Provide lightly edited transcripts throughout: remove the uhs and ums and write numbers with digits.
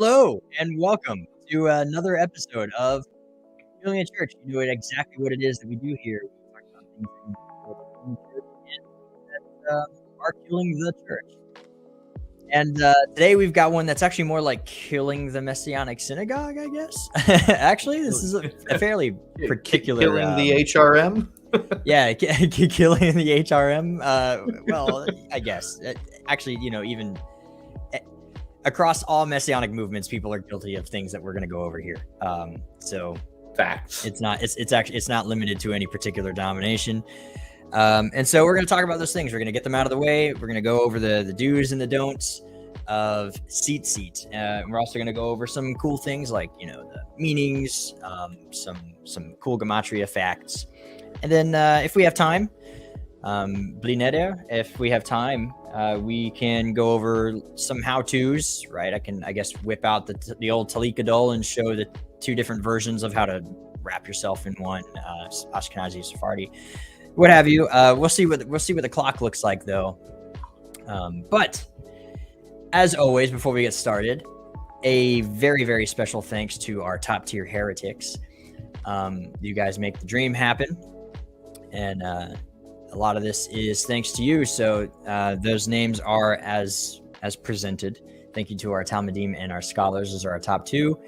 Hello and welcome to another episode of Healing in Church. You know exactly what it is that we do here. We talk about things that in church and that are killing the church. And today we've got one that's actually more like killing the Messianic synagogue, I guess. Actually, this is a fairly particular... Killing the HRM? Yeah, killing the HRM. Well, I guess. Actually, even... across all Messianic movements, people are guilty of things that we're going to go over here. So facts. It's not limited to any particular denomination. And so we're going to talk about those things. We're going to get them out of the way. We're going to go over the do's and the don'ts of Tzitzit. We're also going to go over some cool things like, the meanings, some cool gematria facts. And then if we have time, if we have time, we can go over some how-tos, right? I guess whip out the old Talik Gadol and show the two different versions of how to wrap yourself in one, Ashkenazi, Sephardi, what have you. We'll see what the clock looks like though. But as always, before we get started, a very, very special thanks to our top tier heretics. You guys make the dream happen, and a lot of this is thanks to you. So those names are as presented. Thank you to our Talmudim and our scholars. Those are our top two.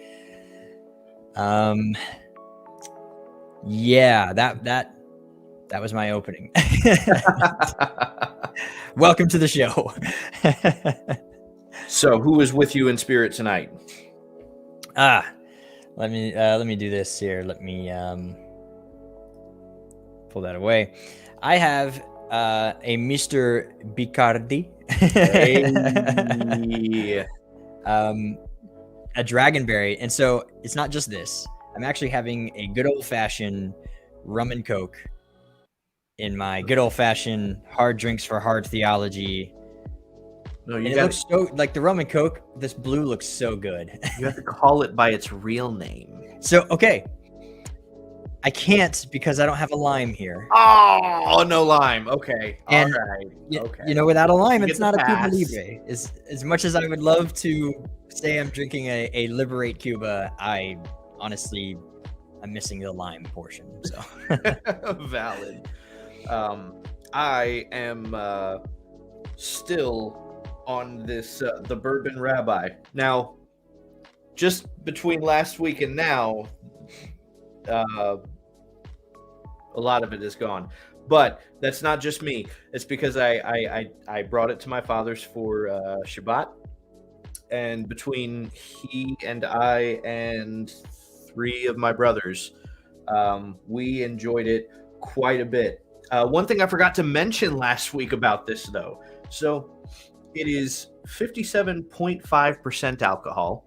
Yeah, that was my opening. Welcome to the show. So who is with you in spirit tonight? Let me do this here. Let me pull that away. I have a Mr. Bicardi, a Dragonberry, and so it's not just this. I'm actually having a good old-fashioned rum and coke in my good old-fashioned hard drinks for hard theology. No, it looks so like the rum and coke. This blue looks so good. You have to call it by its real name. So okay. I can't because I don't have a lime here. Oh, no lime. Okay. And all right. Okay. Without a lime, it's not a Cuba Libre. As much as I would love to say I'm drinking a Liberate Cuba, I'm missing the lime portion. So valid. I am still on this the Bourbon Rabbi. Now, just between last week and now, a lot of it is gone, but that's not just me. It's because I brought it to my father's for Shabbat, and between he and I and 3 of my brothers, we enjoyed it quite a bit. One thing I forgot to mention last week about this though, so it is 57.5% alcohol,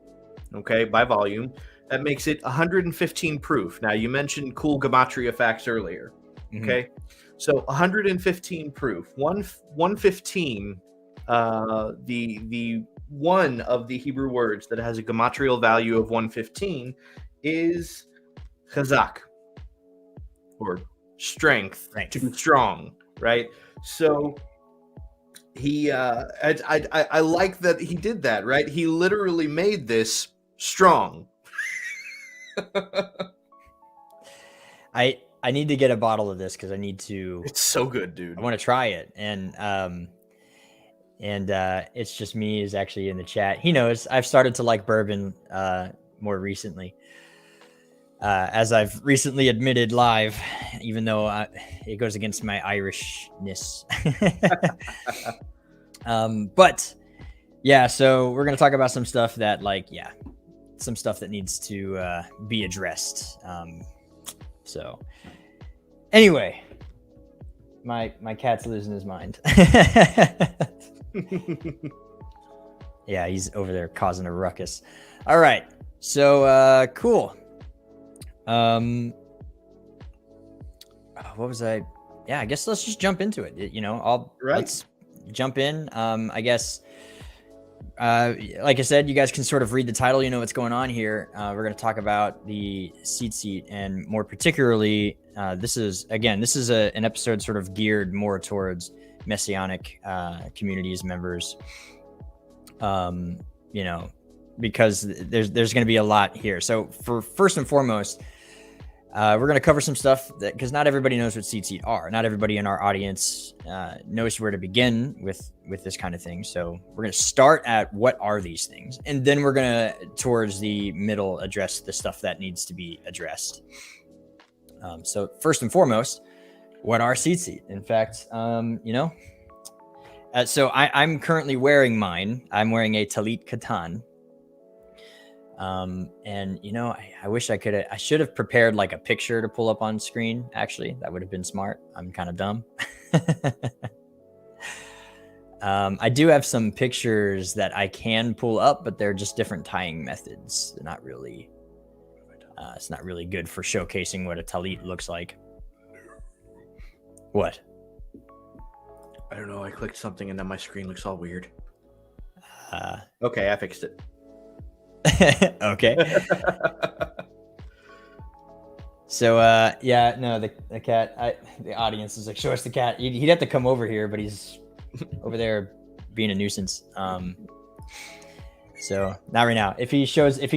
okay, by volume. That makes it 115 proof. Now, you mentioned cool gematria facts earlier. Okay, so 115 proof. 115. The one of the Hebrew words that has a gematrial value of 115 is chazak, or strength. To be strong, right? So he, I like that he did that, right? He literally made this strong. I need to get a bottle of this because I need to. It's so good, dude. I want to try it, and it's just me is actually in the chat. He knows I've started to like bourbon more recently, as I've recently admitted live, even though it goes against my Irishness. But yeah, so we're gonna talk about some stuff that some stuff that needs to be addressed. So anyway, my cat's losing his mind. Yeah, he's over there causing a ruckus. All right, so cool. What was I? Yeah, I guess let's just jump into it. Let's jump in. I guess. Like I said, you guys can sort of read the title. You know what's going on here. We're going to talk about the Tzitzit, and more particularly, this is an episode sort of geared more towards Messianic communities members. because there's going to be a lot here. So for first and foremost, we're going to cover some stuff because not everybody knows what tzitzit are. Not everybody in our audience knows where to begin with this kind of thing. So we're going to start at what are these things, and then we're going to, towards the middle, address the stuff that needs to be addressed. So first and foremost, what are tzitzit? In fact, so I'm currently wearing mine. I'm wearing a talit katan. And I wish I should have prepared like a picture to pull up on screen. Actually, that would have been smart. I'm kind of dumb. I do have some pictures that I can pull up, but they're just different tying methods. They're not really, it's not really good for showcasing what a talit looks like. What? I don't know. I clicked something and then my screen looks all weird. Okay, I fixed it. Okay. So the cat, the audience is like, show us the cat. He'd have to come over here, but he's over there being a nuisance. So not right now. If he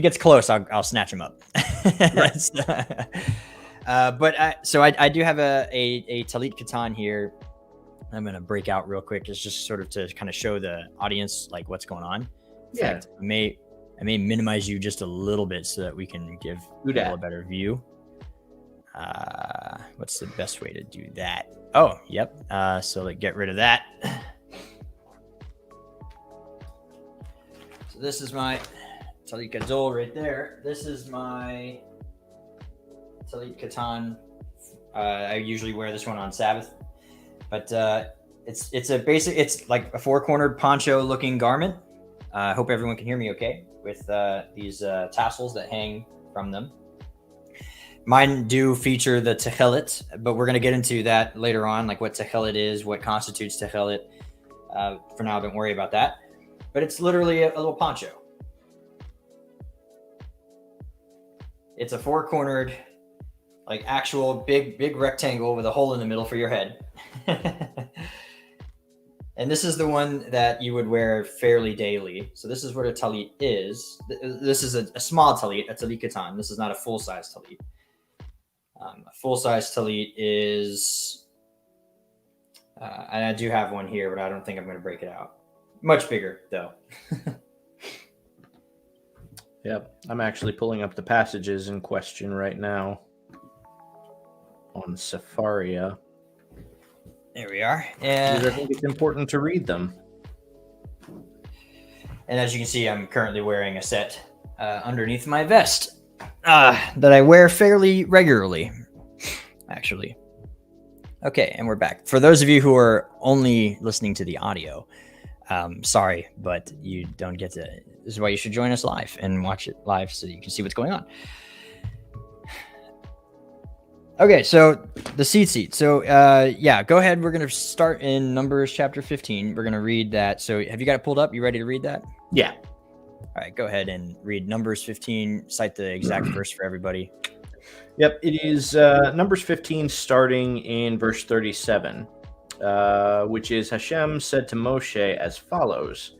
gets close, I'll snatch him up. Right. So I do have a talit katan here. I'm gonna break out real quick. It's just sort of to kind of show the audience like what's going on. In fact, I may minimize you just a little bit so that we can give people a better view. What's the best way to do that? Oh, yep. So get rid of that. So this is my talit gadol right there. This is my talit katan. I usually wear this one on Sabbath, but it's like a four-cornered poncho-looking garment. I hope everyone can hear me okay with these tassels that hang from them. Mine do feature the techelet, but we're going to get into that later on, like what techelet is, what constitutes techelet. For now, don't worry about that. But it's literally a little poncho. It's a four-cornered, like actual big rectangle with a hole in the middle for your head. And this is the one that you would wear fairly daily. So this is what a talit is. This is a small talit, a talit katan. This is not a full-size talit. A full-size talit is, and I do have one here, but I don't think I'm going to break it out. Much bigger, though. Yep, I'm actually pulling up the passages in question right now on Safaria. There we are. And I think it's important to read them. And as you can see, I'm currently wearing a set underneath my vest that I wear fairly regularly, actually. Okay, and we're back. For those of you who are only listening to the audio, sorry, but you don't get to. This is why you should join us live and watch it live so you can see what's going on. Okay, so the tzitzit. So, go ahead. We're going to start in Numbers chapter 15. We're going to read that. So, have you got it pulled up? You ready to read that? Yeah. All right, go ahead and read Numbers 15. Cite the exact verse for everybody. Yep, it is Numbers 15, starting in verse 37, which is Hashem said to Moshe as follows: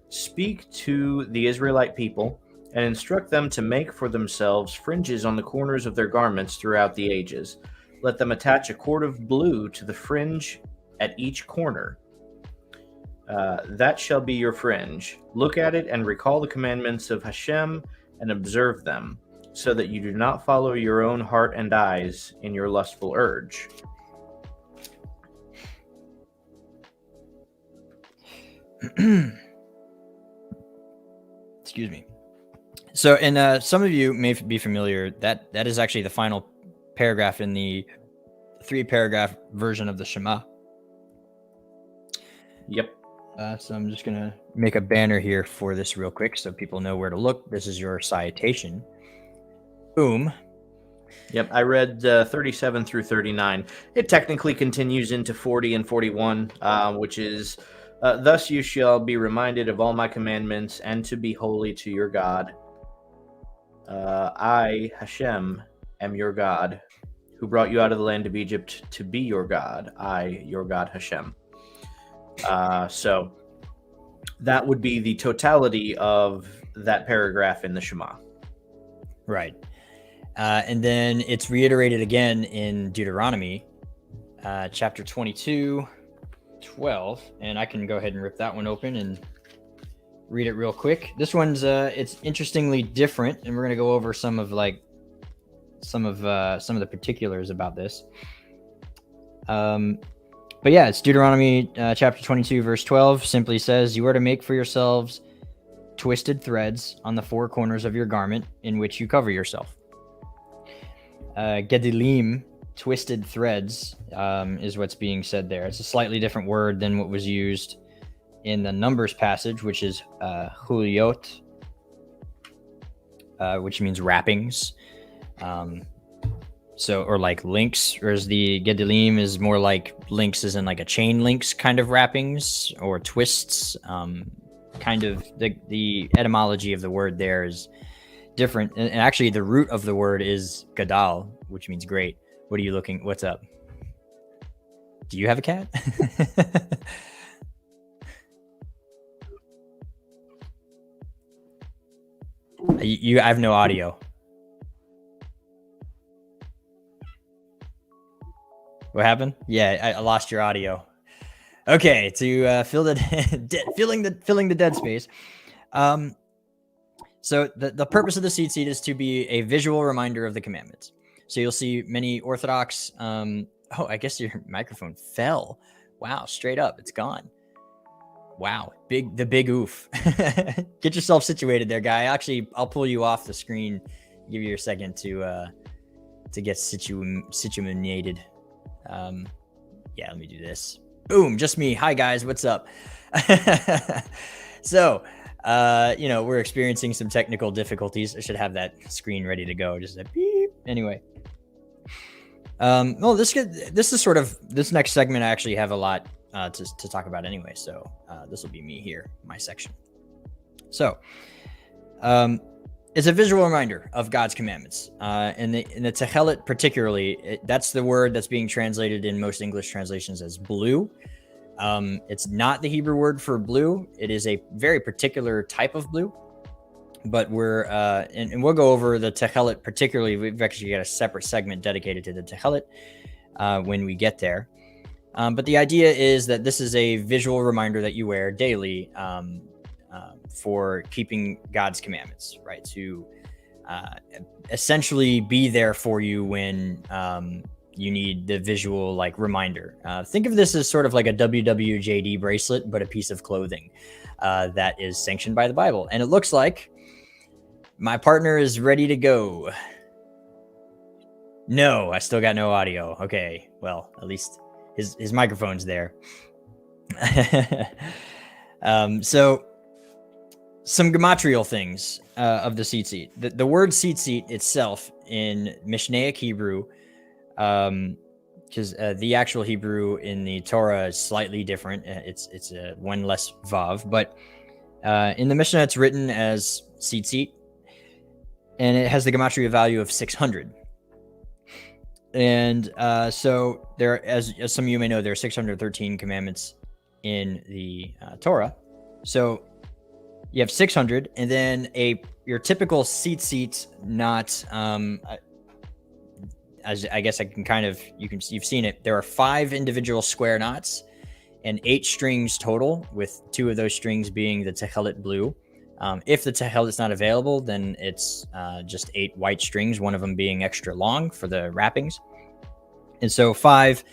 Speak to the Israelite people and instruct them to make for themselves fringes on the corners of their garments throughout the ages. Let them attach a cord of blue to the fringe at each corner. That shall be your fringe. Look at it and recall the commandments of Hashem and observe them, so that you do not follow your own heart and eyes in your lustful urge. Excuse me. So, and some of you may be familiar that is actually the final paragraph in the 3-paragraph version of the Shema. Yep. So I'm just going to make a banner here for this real quick so people know where to look. This is your citation. Boom. Yep, I read 37 through 39. It technically continues into 40 and 41, which is, thus you shall be reminded of all my commandments and to be holy to your God. I, Hashem, am your God, who brought you out of the land of Egypt to be your God. I, your God, Hashem. So that would be the totality of that paragraph in the Shema. Right. And then it's reiterated again in Deuteronomy, chapter 22, 12. And I can go ahead and rip that one open and read it real quick. This one's it's interestingly different, and we're going to go over some of the particulars about this. But yeah, it's Deuteronomy chapter 22, verse 12. Simply says, "You are to make for yourselves twisted threads on the four corners of your garment in which you cover yourself." Gedilim, twisted threads, is what's being said there. It's a slightly different word than what was used in the Numbers passage, which is huliot, which means wrappings. Or like links, whereas the Gedilim is more like links, as in like a chain links kind of wrappings or twists. Kind of the etymology of the word there is different. And actually the root of the word is gadal, which means great. What are you looking? What's up? Do you have a cat? I have no audio. What happened? Yeah, I lost your audio. Okay, to fill the filling the dead space. So the purpose of the tzitzit is to be a visual reminder of the commandments. So you'll see many Orthodox. Oh, I guess your microphone fell. Wow, straight up, it's gone. Wow, the big oof. Get yourself situated there, guy. Actually, I'll pull you off the screen. Give you a second to get situated. Yeah, let me do this. Boom, just me. Hi guys, what's up? So, we're experiencing some technical difficulties. I should have that screen ready to go. Just a beep. Anyway. Well, this next segment I actually have a lot to talk about anyway. So, this will be me here, my section. So, it's a visual reminder of God's commandments. In the techelet particularly, that's the word that's being translated in most English translations as blue. It's not the Hebrew word for blue. It is a very particular type of blue. But and we'll go over the techelet particularly. We've actually got a separate segment dedicated to the techelet when we get there. But the idea is that this is a visual reminder that you wear daily for keeping God's commandments, right? To essentially be there for you when you need the visual reminder. Think of this as sort of like a WWJD bracelet, but a piece of clothing that is sanctioned by the Bible. And it looks like my partner is ready to go. No, I still got no audio. Okay, well, at least his microphone's there. So some gematrial things of the tzitzit. The word tzitzit itself in Mishnaic Hebrew, because the actual Hebrew in the Torah is slightly different. It's one less vav, but in the Mishnah it's written as tzitzit, and it has the gematria value of 600. And so there, as some of you may know, there are 613 commandments in the Torah. So you have 600, and then your typical tzitzit knot. As I guess I can you've seen it. There are 5 individual square knots and 8 strings total, with 2 of those strings being the techelet blue. If the techelet is not available, then it's just 8 white strings, one of them being extra long for the wrappings. And so 5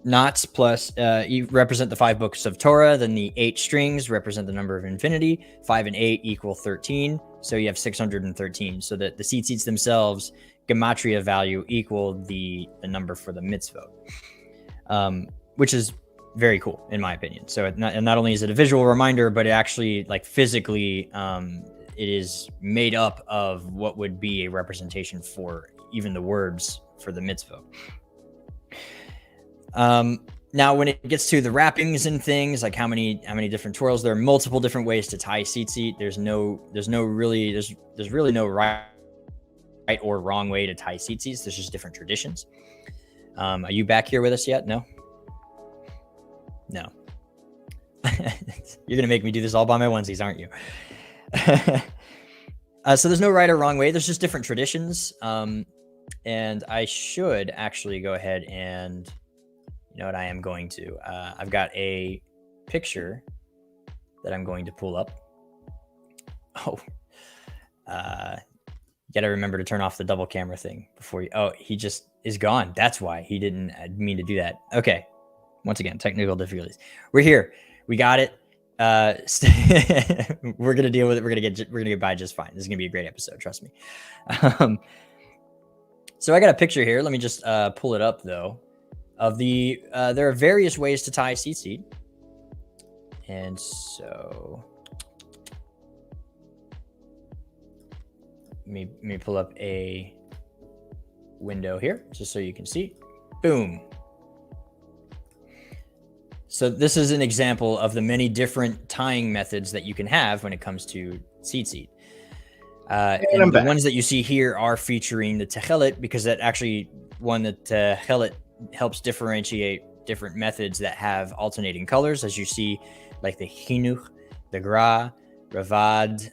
knots plus you represent the 5 books of Torah. Then the 8 strings represent the number of infinity. 5 and 8 equal 13. So you have 613. So that the tzitzits themselves, gematria value, equal the number for the mitzvot, which is very cool in my opinion. So not only is it a visual reminder, but it actually physically it is made up of what would be a representation for even the words for the mitzvot. Now, when it gets to the wrappings and things, like how many different twirls, there are multiple different ways to tie tzitzit. There's really no right or wrong way to tie tzitzits. There's just different traditions. Are you back here with us yet? No. You're gonna make me do this all by my onesies, aren't you? So there's no right or wrong way. There's just different traditions. And I should actually go ahead and, you know what I am going to. I've got a picture that I'm going to pull up. Oh, you got to remember to turn off the double camera thing before you. Oh, he just is gone. That's why he didn't mean to do that. Okay. Once again, technical difficulties. We're here. We got it. We're gonna deal with it. We're gonna get by just fine. This is gonna be a great episode. Trust me. So I got a picture here. Let me just pull it up though. Of the there are various ways to tie tzitzit, and so let me pull up a window here just so you can see. Boom. So this is an example of the many different tying methods that you can have when it comes to tzitzit. And the ones that you see here are featuring the techelet, because that actually one that techelet helps differentiate different methods that have alternating colors, as you see, like the chinuch, the gra, ravad,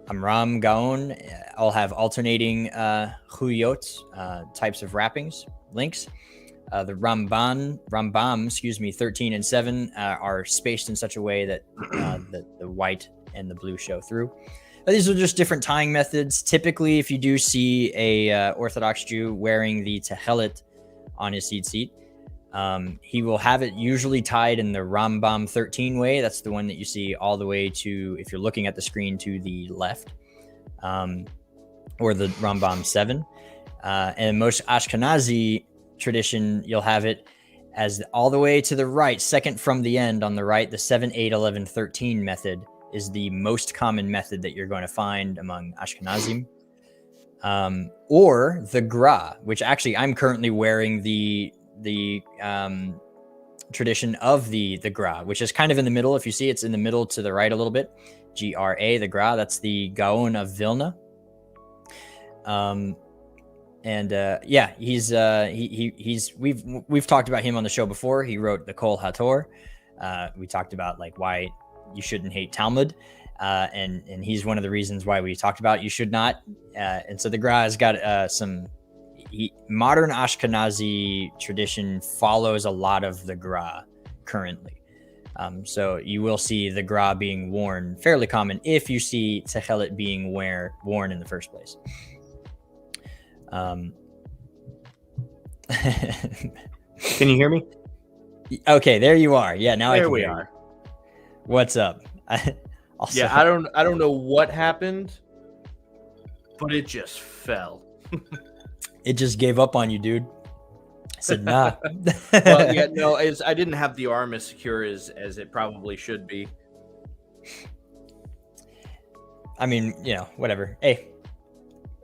amram, gaon, all have alternating huyot, types of wrappings, links. The Rambam, 13 and 7 are spaced in such a way that the white and the blue show through. These are just different tying methods. Typically, if you do see a Orthodox Jew wearing the techelet on his tzitzit, he will have it usually tied in the Rambam 13 way. That's the one that you see all the way to, if you're looking at the screen, to the left, or the Rambam 7. And most Ashkenazi tradition, you'll have it as all the way to the right, second from the end on the right. The 7, 8, 11, 13 method is the most common method that you're going to find among Ashkenazim. Or the gra, which actually I'm currently wearing the tradition of the gra, which is kind of in the middle. If you see, it's in the middle to the right a little bit. GRA, the gra, that's the Gaon of Vilna. Yeah, we've talked about him on the show before. He wrote the Kol HaTor. We talked about like why you shouldn't hate Talmud, and he's one of the reasons why we talked about you should not. And so the Gra has got some modern Ashkenazi tradition follows a lot of the Gra currently. So you will see the Gra being worn fairly common if you see techelet being worn in the first place. Can you hear me? Okay, there you are. Yeah, now there I can we hear are. you. What's up? I don't know what happened, but it just fell. It just gave up on you, dude. I said, nah. Well, yeah, no, I didn't have the arm as secure as it probably should be. I mean, you know, whatever. Hey,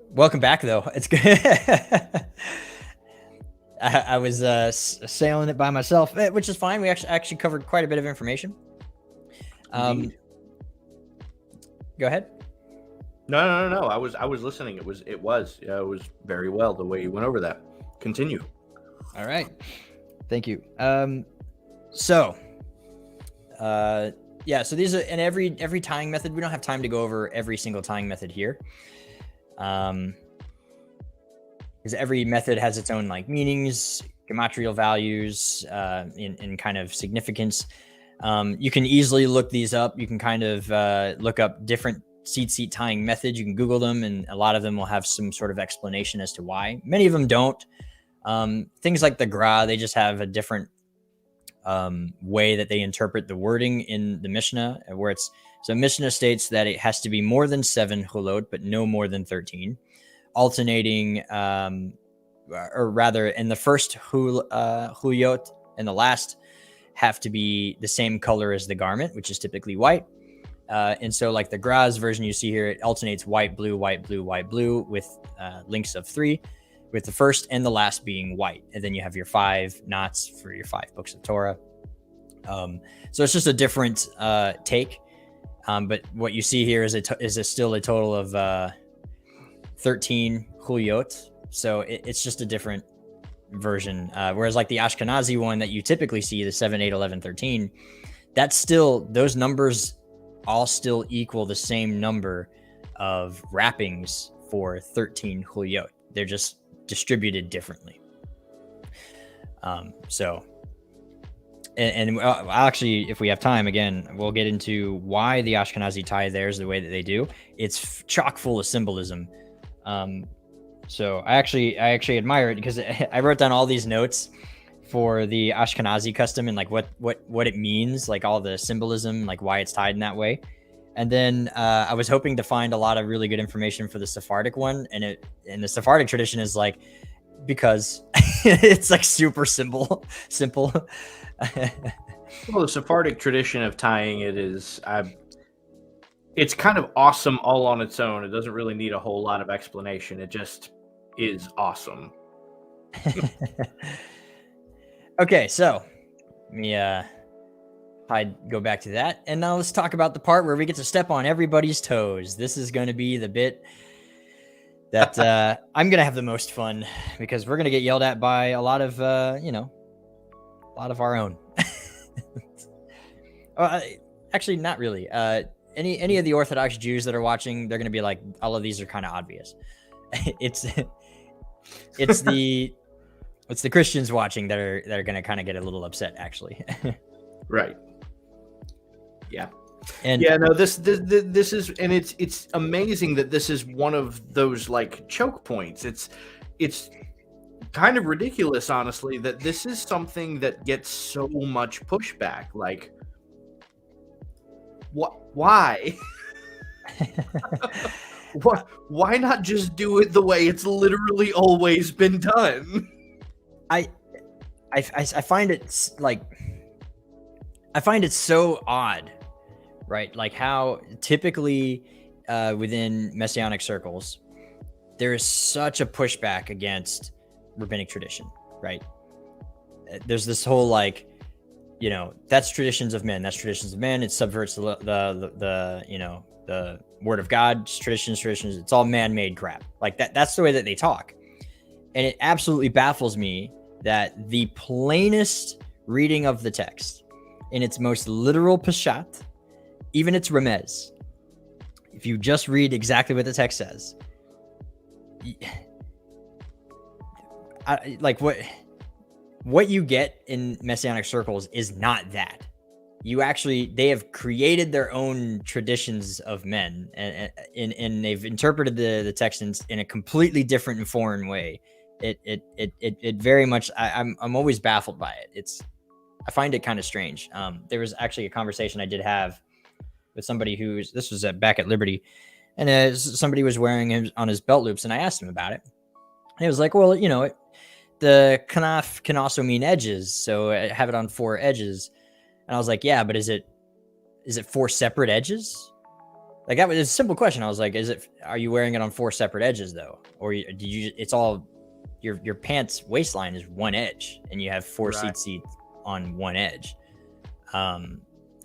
welcome back, though. It's good. I was sailing it by myself, which is fine. We actually covered quite a bit of information. Go ahead. No. I was listening. It was very well the way you went over that. Continue. All right. Thank you. So these are in every tying method. We don't have time to go over every single tying method here. Because every method has its own like meanings, gematrial values, in kind of significance. You can easily look these up. You can kind of look up different tzitzit tying methods. You can Google them, and a lot of them will have some sort of explanation as to why. Many of them don't. Things like the Gra, they just have a different way that they interpret the wording in the Mishnah, where Mishnah states that it has to be more than 7 hulot, but no more than 13. Alternating, or rather, in the first huyot and the last have to be the same color as the garment, which is typically white. And so like the Gra's version you see here, it alternates white, blue, white, blue, white, blue with links of 3, with the first and the last being white. And then you have your 5 knots for your 5 books of Torah. So it's just a different take. But what you see here is still a total of 13 huyot. So it's just a different version. Whereas like the Ashkenazi one that you typically see, the 7, 8, 11, 13, that's still, those numbers all still equal the same number of wrappings for 13 hulyot. They're just distributed differently. And actually, if we have time, again, we'll get into why the Ashkenazi tie theirs the way that they do. It's chock full of symbolism. So I actually admire it, because I wrote down all these notes for the Ashkenazi custom and like what it means, like all the symbolism, like why it's tied in that way. And then I was hoping to find a lot of really good information for the Sephardic one, and the Sephardic tradition is like, because it's like super simple. Well, the Sephardic tradition of tying it is, it's kind of awesome all on its own. It doesn't really need a whole lot of explanation. It just is awesome. Okay, so let me go back to that, and now let's talk about the part where we get to step on everybody's toes. This is going to be the bit that I'm going to have the most fun, because we're going to get yelled at by a lot of our own. Actually, not really. Any of the Orthodox Jews that are watching, they're going to be like, all of these are kind of obvious. It's the Christians watching that are going to kind of get a little upset, actually. Right. Yeah. And yeah, no, this is, and it's amazing that this is one of those like choke points. It's kind of ridiculous, honestly, that this is something that gets so much pushback. Like, what? Why? Why not just do it the way it's literally always been done? I find it like, I find it so odd, right? Like how typically within Messianic circles, there is such a pushback against rabbinic tradition, right? There's this whole like, that's traditions of men. That's traditions of men. It subverts the word of God. Traditions. It's all man-made crap. Like that. That's the way that they talk, and it absolutely baffles me that the plainest reading of the text, in its most literal pashat, even its remez, if you just read exactly what the text says, like what you get in Messianic circles is not that. They have created their own traditions of men, and they've interpreted the text in a completely different and foreign way. It very much, I'm always baffled by it. I find it kind of strange. There was actually a conversation I did have with somebody this was back at Liberty, and somebody was wearing him on his belt loops, and I asked him about it. And he was like, well, the kanaf can also mean edges, so I have it on 4 edges. And I was like, yeah, but is it 4 separate edges? Like that was a simple question. I was like, are you wearing it on 4 separate edges though? Or it's all your pants waistline is 1 edge and you have 4 tzitzit on 1 edge.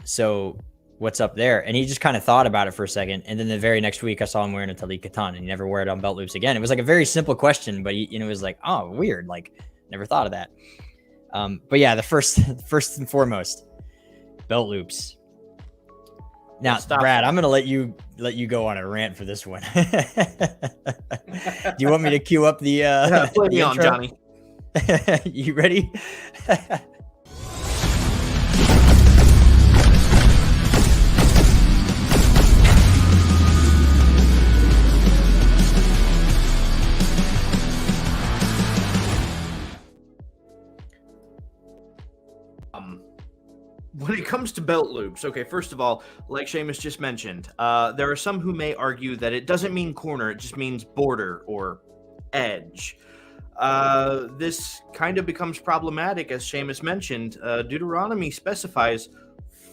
So what's up there? And he just kind of thought about it for a second. And then the very next week I saw him wearing a talit katan, and he never wore it on belt loops again. It was like a very simple question, but he, it was like, oh, weird. Like never thought of that. But yeah, the first and foremost, belt loops. Now, Brad, I'm going to let you go on a rant for this one. Do you want me to cue up the play me on, intro? Johnny? You ready? When it comes to belt loops, okay, first of all, like Seamus just mentioned, there are some who may argue that it doesn't mean corner, it just means border or edge. This kind of becomes problematic, as Seamus mentioned. Deuteronomy specifies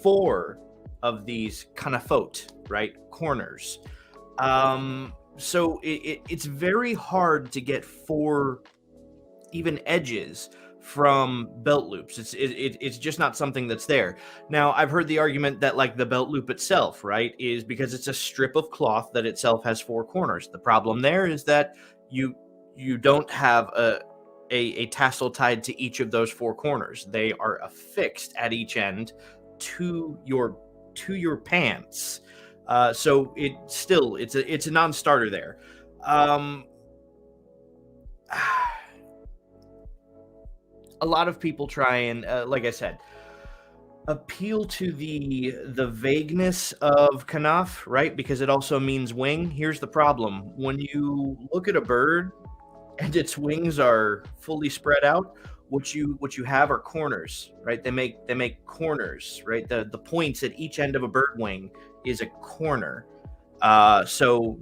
4 of these kanafot, right, corners. So it's very hard to get 4 even edges from belt loops. It's just not something that's there. Now, I've heard the argument that like the belt loop itself, right, is because it's a strip of cloth that itself has 4 corners. The problem there is that you don't have a tassel tied to each of those 4 corners. They are affixed at each end to your pants. So it's a non-starter there. A lot of people try and, like I said, appeal to the vagueness of kanaf, right? Because it also means wing. Here's the problem: when you look at a bird and its wings are fully spread out, what you have are corners, right? They make corners, right? The points at each end of a bird wing is a corner. So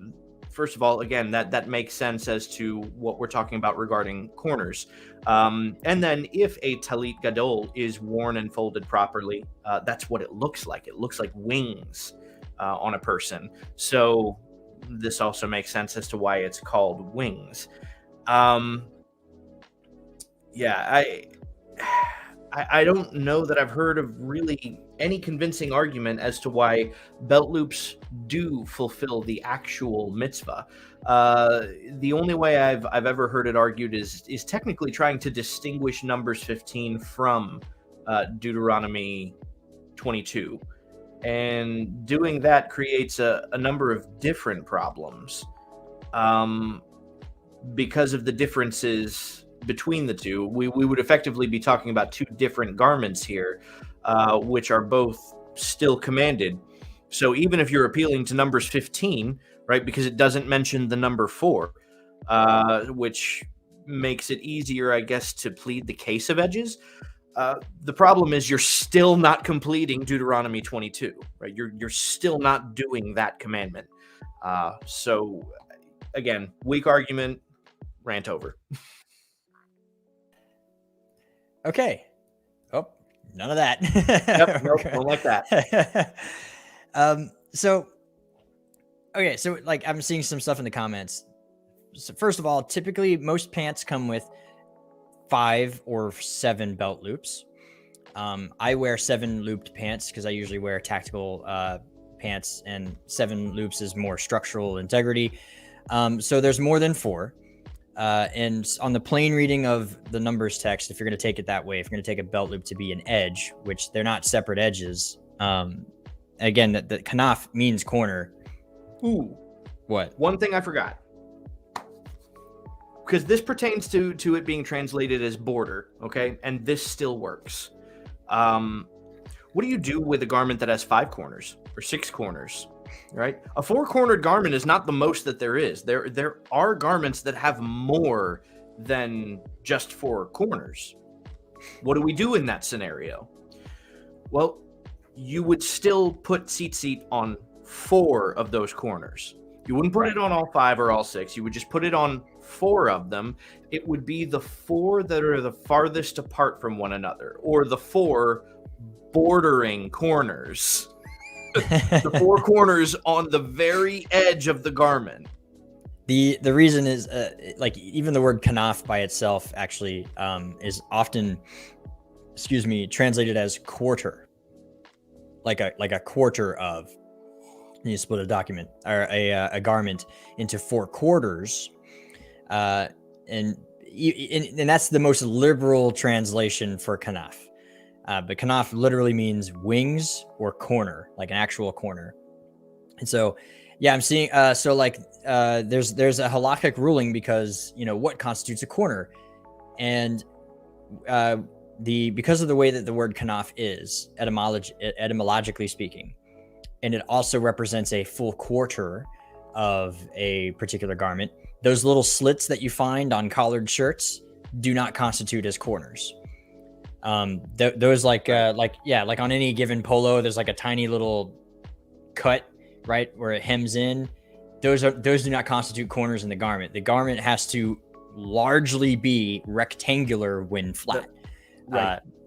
first of all, again, that makes sense as to what we're talking about regarding corners. And then if a talit gadol is worn and folded properly, that's what it looks like. It looks like wings on a person. So this also makes sense as to why it's called wings. Yeah, I don't know that I've heard of really any convincing argument as to why belt loops do fulfill the actual mitzvah. The only way I've ever heard it argued is technically trying to distinguish Numbers 15 from Deuteronomy 22. And doing that creates a number of different problems because of the differences between the two. We would effectively be talking about two different garments here, which are both still commanded. So even if you're appealing to Numbers 15, right, because it doesn't mention the number 4, which makes it easier, I guess, to plead the case of edges. The problem is you're still not completing Deuteronomy 22, right? You're still not doing that commandment. So again, weak argument, rant over. Okay. Oh, none of that. Yep, nope, don't like that. So like I'm seeing some stuff in the comments. So first of all, typically most pants come with 5 or 7 belt loops. I wear 7 looped pants because I usually wear tactical pants, and 7 loops is more structural integrity. So there's more than 4. And on the plain reading of the Numbers text, if you're going to take it that way, if you're going to take a belt loop to be an edge, which they're not separate edges, again, the kanaf means corner. Ooh. What? One thing I forgot. Because this pertains to it being translated as border, okay? And this still works. What do you do with a garment that has 5 corners or 6 corners? Right, a 4-cornered garment is not the most that there is. There are garments that have more than just 4 corners. What do we do in that scenario? Well, you would still put tzitzit on 4 of those corners. You wouldn't put it on all 5 or all 6. You would just put it on 4 of them. It would be the 4 that are the farthest apart from one another, or the 4 bordering corners. The 4 corners on the very edge of the garment. The reason is like even the word kanaf by itself actually is often, translated as quarter, like a quarter of. You split a document or a garment into 4 quarters, and that's the most liberal translation for kanaf. But kanaf literally means wings or corner, like an actual corner. And so, yeah, I'm seeing. There's a halakhic ruling because what constitutes a corner, and because of the way that the word kanaf is etymologically speaking, and it also represents a full quarter of a particular garment. Those little slits that you find on collared shirts do not constitute as corners. Those like on any given polo, there's like a tiny little cut, right, where it hems in. Those do not constitute corners in the garment. The garment has to largely be rectangular when flat.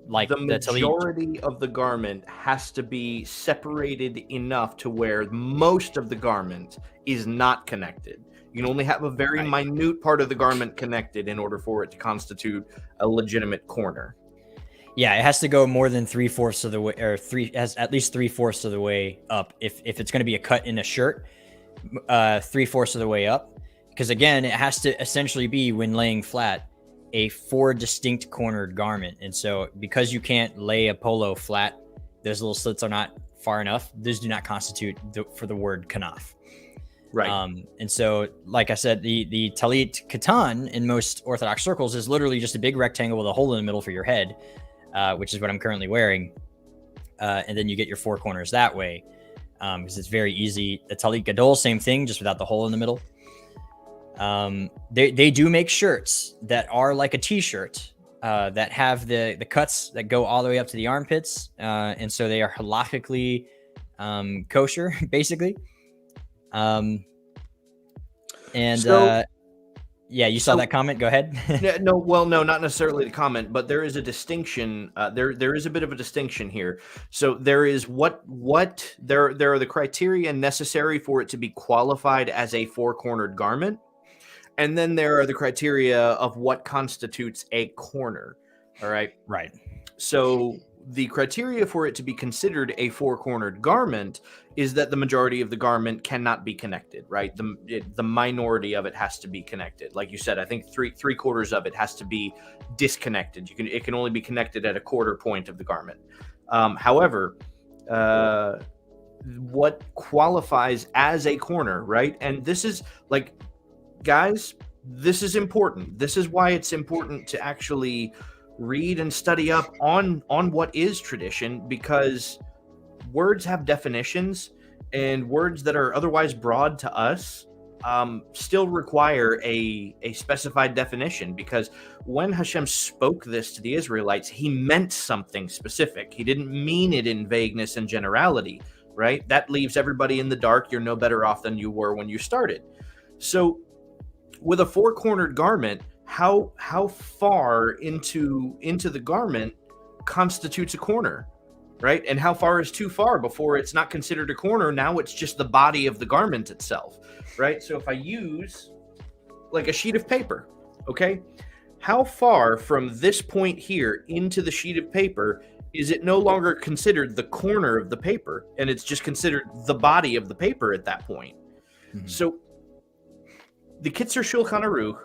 Like the majority of the garment has to be separated enough to where most of the garment is not connected. You can only have a very minute part of the garment connected in order for it to constitute a legitimate corner. Yeah, it has to go more than 3/4 of the way, or at least 3/4 of the way up. If it's going to be a cut in a shirt, 3/4 of the way up, because again, it has to essentially be, when laying flat, a 4 distinct cornered garment. And so, because you can't lay a polo flat, those little slits are not far enough, those do not constitute for the word kanaf. Right. And so, like I said, the talit katan in most Orthodox circles is literally just a big rectangle with a hole in the middle for your head, which is what I'm currently wearing. And then you get your four corners that way, because it's very easy. The talit gadol, same thing, just without the hole in the middle. They do make shirts that are like a t-shirt, that have the cuts that go all the way up to the armpits. And so they are halachically kosher, basically. Yeah, you saw that comment. Go ahead. No, not necessarily the comment, but there is a distinction. There is a bit of a distinction here. So there is what there are the criteria necessary for it to be qualified as a four-cornered garment, and then there are the criteria of what constitutes a corner. All right. Right. So the criteria for it to be considered a four-cornered garment is that the majority of the garment cannot be connected, right? The minority of it has to be connected. Like you said, I think three quarters of it has to be disconnected. It can only be connected at a quarter point of the garment. However, what qualifies as a corner, right? And this is like, guys, this is important. This is why it's important to actually read and study up on what is tradition, because words have definitions, and words that are otherwise broad to us still require a specified definition, because when Hashem spoke this to the Israelites, he meant something specific. He didn't mean it in vagueness and generality, right? That leaves everybody in the dark. You're no better off than you were when you started. So with a four-cornered garment, how far into the garment constitutes a corner, right? And how far is too far before it's not considered a corner? Now it's just the body of the garment itself, right? So if I use like a sheet of paper, okay, how far from this point here into the sheet of paper is it no longer considered the corner of the paper, and it's just considered the body of the paper at that point? Mm-hmm. So the Kitzur Shulchan Aruch,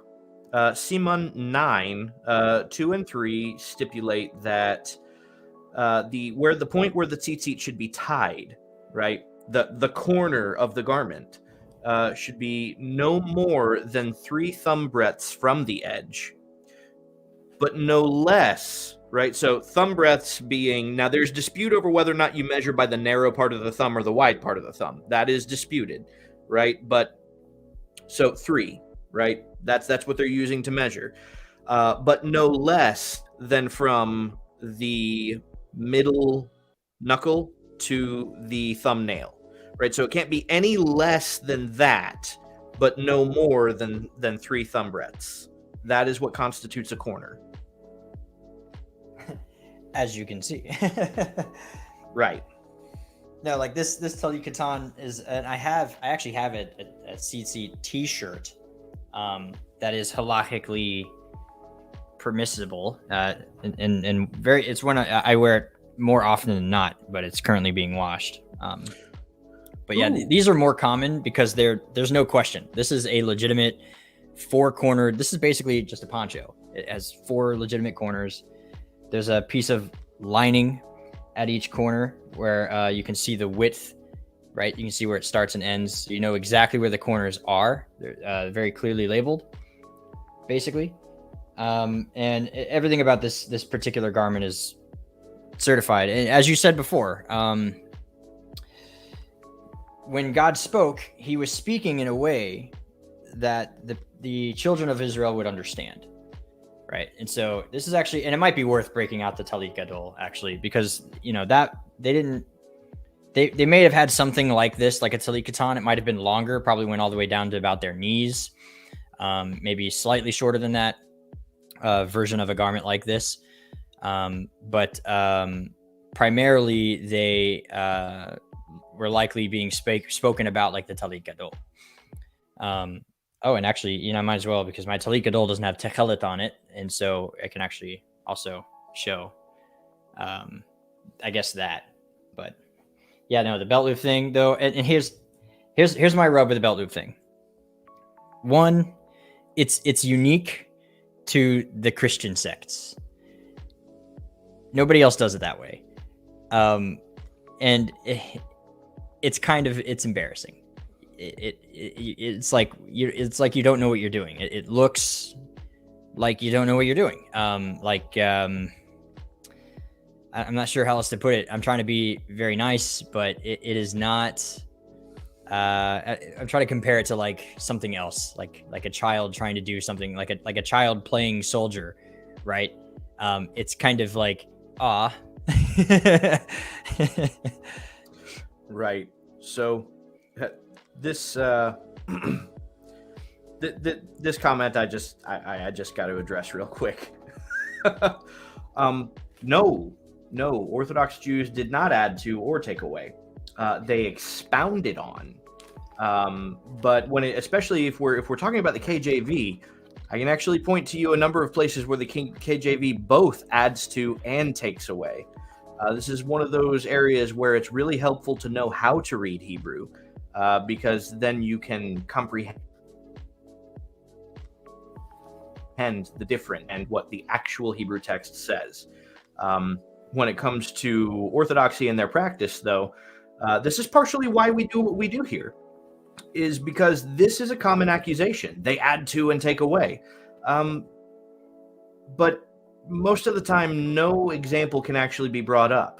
Siman 9, 2 and 3 stipulate that the point where the tzitzit should be tied, right? The corner of the garment should be no more than 3 thumb breadths from the edge, but no less, right? So thumb breadths being, now there's dispute over whether or not you measure by the narrow part of the thumb or the wide part of the thumb. That is disputed, right? But so 3, right? That's what they're using to measure. But no less than from the middle knuckle to the thumbnail, right? So it can't be any less than that, but no more than 3 thumb breadths. That is what constitutes a corner. As you can see. Right. No, like this Talit Katan is, and I actually have a Tzitzit t-shirt that is halachically permissible, and very, it's one I wear it more often than not, but it's currently being washed. But yeah, these are more common because there's no question. This is a legitimate 4-cornered. This is basically just a poncho. It has 4 legitimate corners. There's a piece of lining at each corner where you can see the width, right? You can see where it starts and ends. So you know exactly where the corners are. They're very clearly labeled, basically. And everything about this particular garment is certified. And as you said before, when God spoke, he was speaking in a way that the children of Israel would understand. Right. And so this is actually, and it might be worth breaking out the Talit Gadol, actually, because, you know, that they may have had something like this, like a Talit Katan. It might have been longer, probably went all the way down to about their knees, maybe slightly shorter than that version of a garment like this. But primarily they were likely being spoken about like the Talit Gadol. Oh, and actually, you know, I might as well, because my Talit Gadol doesn't have techelet on it, and so I can actually also show, I guess that. But yeah, no, the belt loop thing though, and here's my rub with the belt loop thing. One, it's unique to the Christian sects. Nobody else does it that way. and it's embarrassing. It's like you don't know what you're doing. It looks like you don't know what you're doing. I'm not sure how else to put it. I'm trying to be very nice, but it is not. I'm trying to compare it to like something else, like a child trying to do something, like a child playing soldier, right? It's kind of like, ah. Right. So this this comment I just got to address real quick. No, Orthodox Jews did not add to or take away. They expounded on. But especially if we're talking about the KJV, I can actually point to you a number of places where the KJV both adds to and takes away. This is one of those areas where it's really helpful to know how to read Hebrew, because then you can comprehend the different and what the actual Hebrew text says. When it comes to Orthodoxy and their practice, though, this is partially why we do what we do here, is because this is a common accusation. They add to and take away. But most of the time, no example can actually be brought up.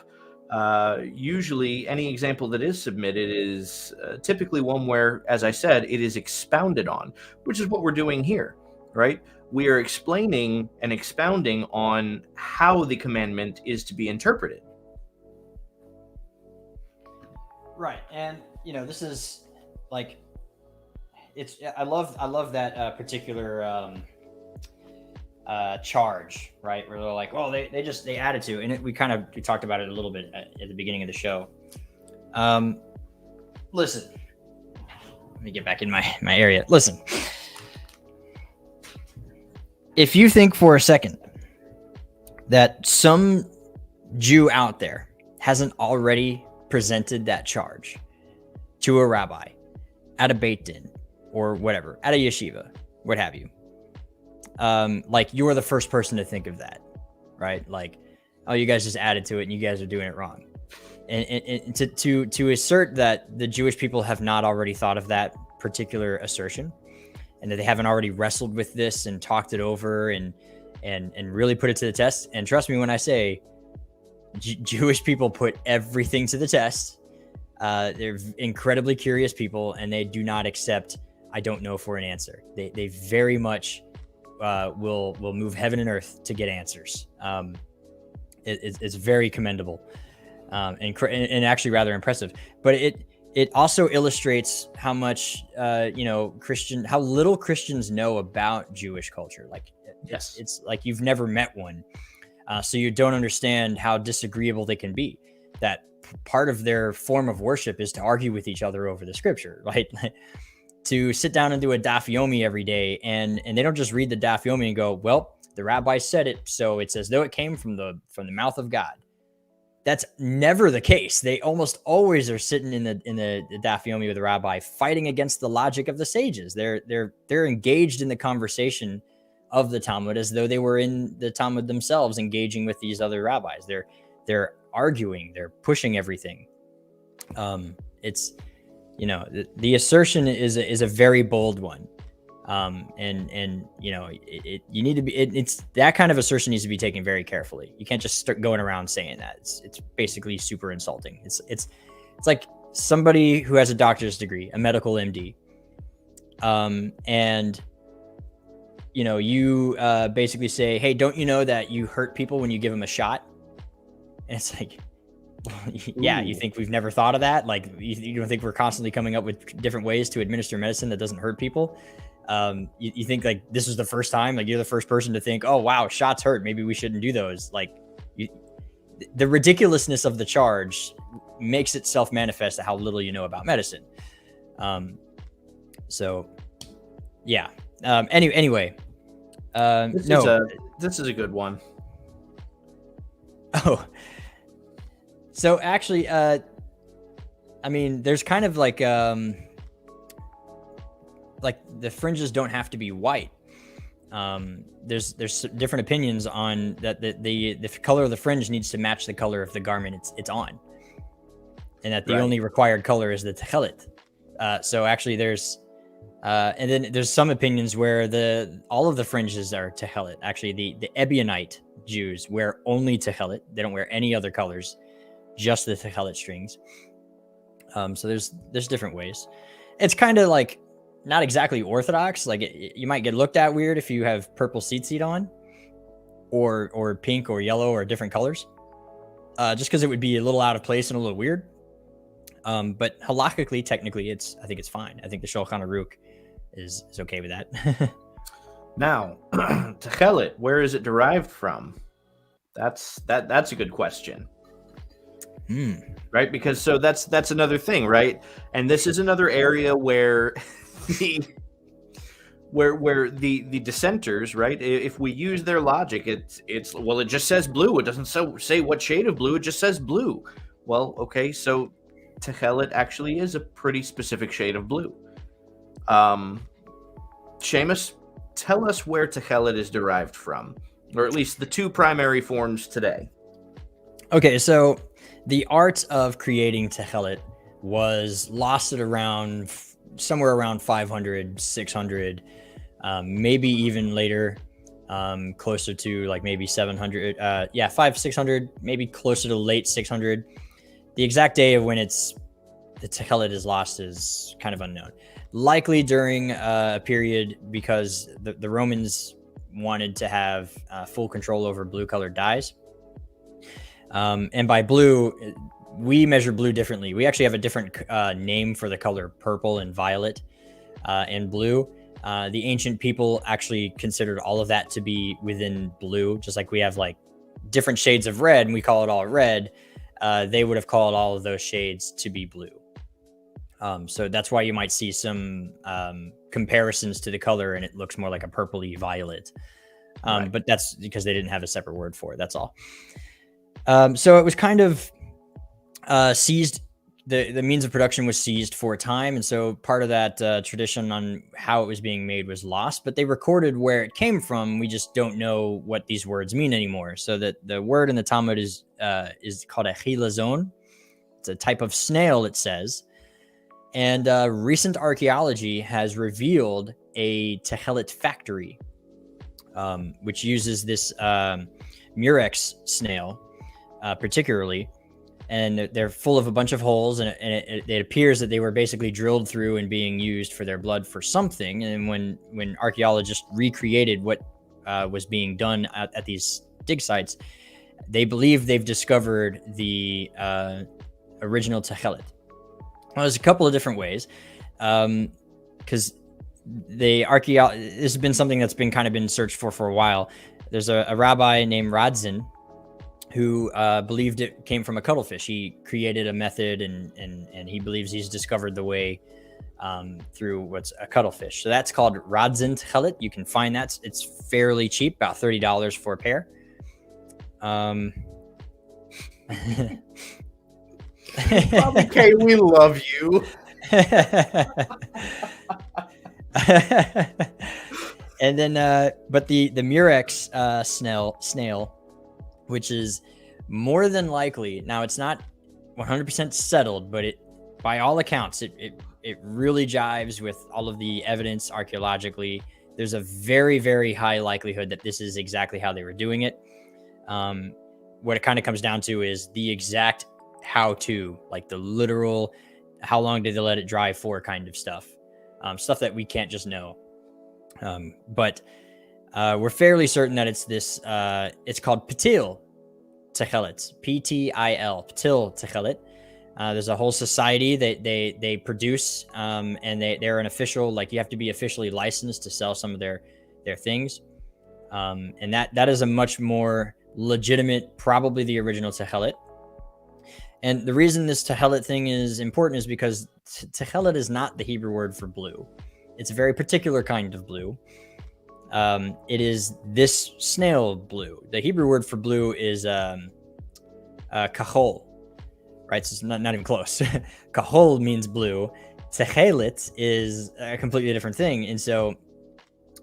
Usually, any example that is submitted is typically one where, as I said, it is expounded on, which is what we're doing here, right? We are explaining and expounding on how the commandment is to be interpreted. Right, and this is like, I love that particular charge, right? Where they're like, well, they added to, and we talked about it a little bit at the beginning of the show. Listen, let me get back in my area. Listen, if you think for a second that some Jew out there hasn't already presented that charge to a rabbi at a Beit Din or whatever, at a yeshiva, what have you, like you're the first person to think of that, right? Like, oh, you guys just added to it and you guys are doing it wrong. And to assert that the Jewish people have not already thought of that particular assertion, and that they haven't already wrestled with this and talked it over and really put it to the test. And trust me when I say Jewish people put everything to the test. They're incredibly curious people, and they do not accept I don't know for an answer. They very much will move heaven and earth to get answers. It's very commendable, and actually rather impressive. But it also illustrates how much how little Christians know about Jewish culture. Like, yes, it's like you've never met one, so you don't understand how disagreeable they can be. That part of their form of worship is to argue with each other over the scripture, right? To sit down and do a daf yomi every day, and they don't just read the daf yomi and go, well, the rabbi said it, so it's as though it came from the mouth of God. That's never the case. They almost always are sitting in the daf yomi with the rabbi, fighting against the logic of the sages. They're engaged in the conversation of the Talmud as though they were in the Talmud themselves, engaging with these other rabbis. They're arguing, they're pushing everything. It's the assertion is a very bold one. You need to be, it's that kind of assertion needs to be taken very carefully. You can't just start going around saying that. It's basically super insulting. It's like somebody who has a doctor's degree, a medical MD. And you basically say, hey, don't you know that you hurt people when you give them a shot? And it's like, yeah, you think we've never thought of that? Like, you don't think we're constantly coming up with different ways to administer medicine that doesn't hurt people? You think like this is the first time, like you're the first person to think, oh wow, shots hurt, maybe we shouldn't do those. Like, the ridiculousness of the charge makes itself manifest to how little you know about medicine. So yeah. Anyway, this is a good one. Oh, so actually, there's kind of like the fringes don't have to be white. There's different opinions on that. The color of the fringe needs to match the color of the garment it's on. and that the only required color is the techelet. So actually there's and then there's some opinions where all of the fringes are techelet. Actually, the Ebionite Jews wear only techelet. They don't wear any other colors, just the techelet strings. So there's different ways. It's kind of like not exactly orthodox. Like you might get looked at weird if you have purple tzitzit on, or pink or yellow or different colors, just because it would be a little out of place and a little weird. But halakhically, technically, I think it's fine. I think the Shulchan Aruch is okay with that. Now, techelet, where is it derived from? That's a good question. Right? Because so that's another thing, right? And this is another area where the dissenters, right? If we use their logic, it's well, it just says blue. It doesn't say what shade of blue. It just says blue. Well, okay, so techelet actually is a pretty specific shade of blue. Seamus, tell us where techelet is derived from, or at least the two primary forms today. Okay, so the art of creating techelet was lost at around somewhere around 500, 600, maybe even later, closer to like maybe 700. 600, maybe closer to late 600. The exact day of when the techelet is lost is kind of unknown. Likely during a period because the Romans wanted to have full control over blue-colored dyes. And by blue, we measure blue differently. We actually have a different name for the color purple and violet and blue. The ancient people actually considered all of that to be within blue, just like we have like different shades of red and we call it all red. They would have called all of those shades to be blue. So that's why you might see some comparisons to the color and it looks more like a purpley violet. Right. But that's because they didn't have a separate word for it. That's all. So it was kind of seized. The means of production was seized for a time. And so part of that tradition on how it was being made was lost, but they recorded where it came from. We just don't know what these words mean anymore. So that the word in the Talmud is called a chilazon. It's a type of snail, it says. And recent archaeology has revealed a techelet factory, which uses this murex snail particularly. And they're full of a bunch of holes, and it appears that they were basically drilled through and being used for their blood for something. And when archaeologists recreated what was being done at these dig sites, they believe they've discovered the original techelet. Well, there's a couple of different ways, because this has been something that's been searched for a while. There's a rabbi named Radzin who believed it came from a cuttlefish. He created a method, and he believes he's discovered the way through what's a cuttlefish. So that's called Radzin techelet. You can find that. It's fairly cheap, about $30 for a pair. Bobby K, we love you. And then, but the murex snail, which is more than likely, now it's not 100% settled, but by all accounts, it really jives with all of the evidence archaeologically. There's a very, very high likelihood that this is exactly how they were doing it. What it kind of comes down to is the exact how-to, like the literal, how long did they let it dry for kind of stuff. Stuff that we can't just know. But we're fairly certain that it's this, it's called Patil techelet, P-T-I-L, Patil techelet. There's a whole society that they produce, and they're an official, like you have to be officially licensed to sell some of their things. And that is a much more legitimate, probably the original techelet. And the reason this techelet thing is important is because techelet is not the Hebrew word for blue. It's a very particular kind of blue. It is this snail blue. The Hebrew word for blue is kahol, right? So it's not even close. Kahol means blue. Techelet is a completely different thing. And so,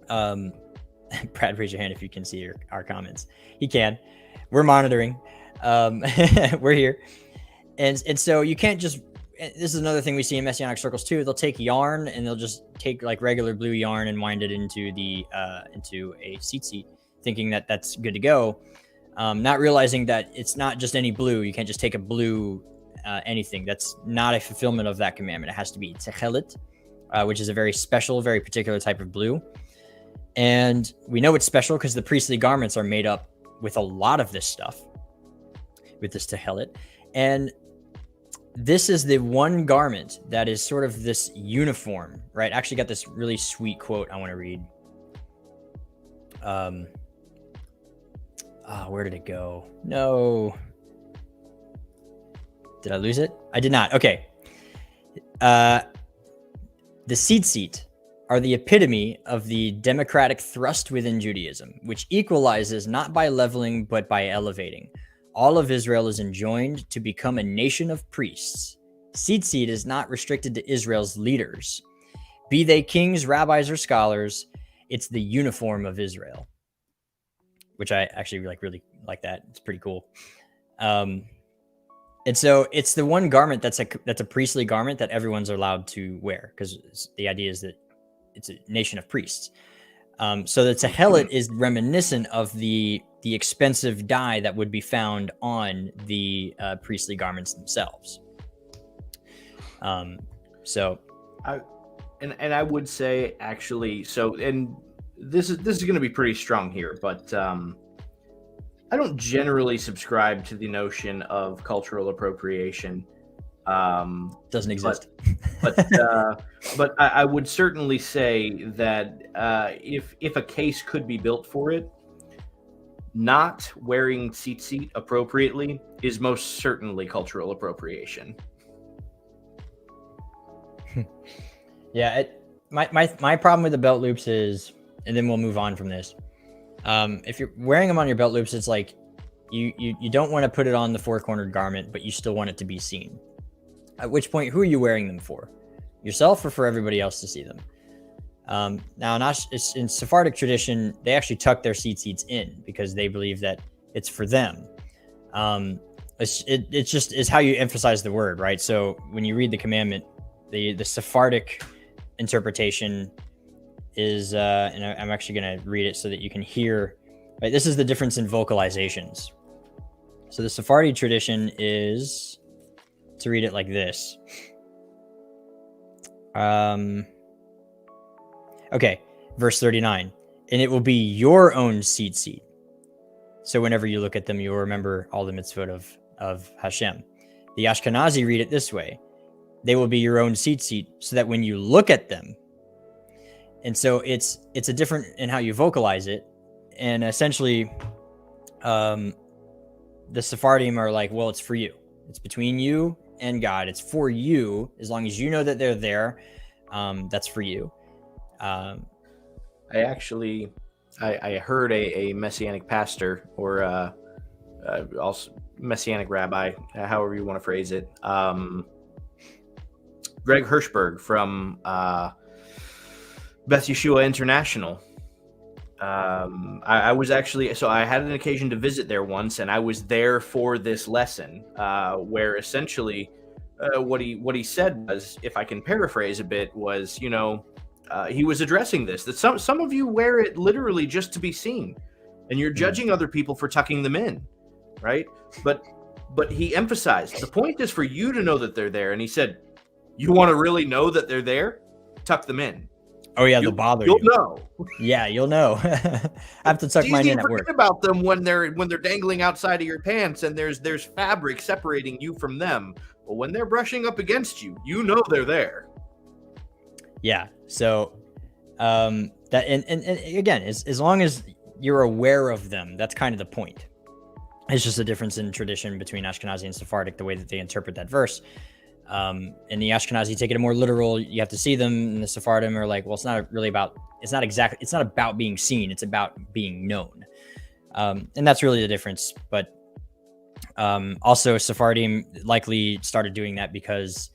Brad, raise your hand if you can see our comments. He can. We're monitoring. We're here. And so you can't just, this is another thing we see in Messianic circles too. They'll take yarn and they'll just take like regular blue yarn and wind it into a tzitzit, thinking that that's good to go. Not realizing that it's not just any blue. You can't just take a blue anything. That's not a fulfillment of that commandment. It has to be techelet, which is a very special, very particular type of blue. And we know it's special because the priestly garments are made up with a lot of this stuff, with this techelet. And this is the one garment that is sort of this uniform, right? I actually got this really sweet quote I want to read. Where did it go? No. Did I lose it? I did not. Okay. The tzitzit are the epitome of the democratic thrust within Judaism, which equalizes not by leveling, but by elevating. All of Israel is enjoined to become a nation of priests. Tzitzit is not restricted to Israel's leaders. Be they kings, rabbis, or scholars, it's the uniform of Israel. Which I actually really like that. It's pretty cool. And so it's the one garment that's a priestly garment that everyone's allowed to wear, because the idea is that it's a nation of priests. So the techelet is reminiscent of the expensive dye that would be found on the priestly garments themselves. So I would say actually, so, and this is going to be pretty strong here, but I don't generally subscribe to the notion of cultural appropriation. Doesn't exist. But I would certainly say that if a case could be built for it, not wearing tzitzit appropriately is most certainly cultural appropriation. Yeah, my problem with the belt loops is, and then we'll move on from this. If you're wearing them on your belt loops, it's like you don't want to put it on the four-cornered garment, but you still want it to be seen. At which point, who are you wearing them for? Yourself or for everybody else to see them? Now, in Sephardic tradition, they actually tuck their tzitzits in because they believe that it's for them. It's just how you emphasize the word, right? So when you read the commandment, the Sephardic interpretation is, and I'm actually going to read it so that you can hear, right? This is the difference in vocalizations. So the Sephardi tradition is to read it like this. Okay, verse 39. And it will be your own tzitzit. So whenever you look at them, you'll remember all the mitzvot of Hashem. The Ashkenazi read it this way. They will be your own tzitzit, so that when you look at them, and so it's a different in how you vocalize it. And essentially, the Sephardim are like, well, it's for you. It's between you and God. It's for you. As long as you know that they're there, that's for you. I heard a Messianic pastor or also Messianic rabbi, however you want to phrase it, Greg Hirschberg from Beth Yeshua International. I was actually, so I had an occasion to visit there once, and I was there for this lesson, where essentially what he said was, if I can paraphrase a bit, was, he was addressing this, that some of you wear it literally just to be seen, and you're judging other people for tucking them in, right? But he emphasized, the point is for you to know that they're there, and he said, you want to really know that they're there? Tuck them in. Oh yeah, they'll bother you. You'll know. Yeah, you'll know. I have to tuck mine in at work. Forget about them when they're dangling outside of your pants and there's fabric separating you from them. But when they're brushing up against you, you know they're there. Yeah. So that and again, as long as you're aware of them, that's kind of the point. It's just a difference in tradition between Ashkenazi and Sephardic, the way that they interpret that verse. And the Ashkenazi take it more literal. You have to see them, and the Sephardim are like, well, it's not about being seen. It's about being known. And that's really the difference. But also Sephardim likely started doing that because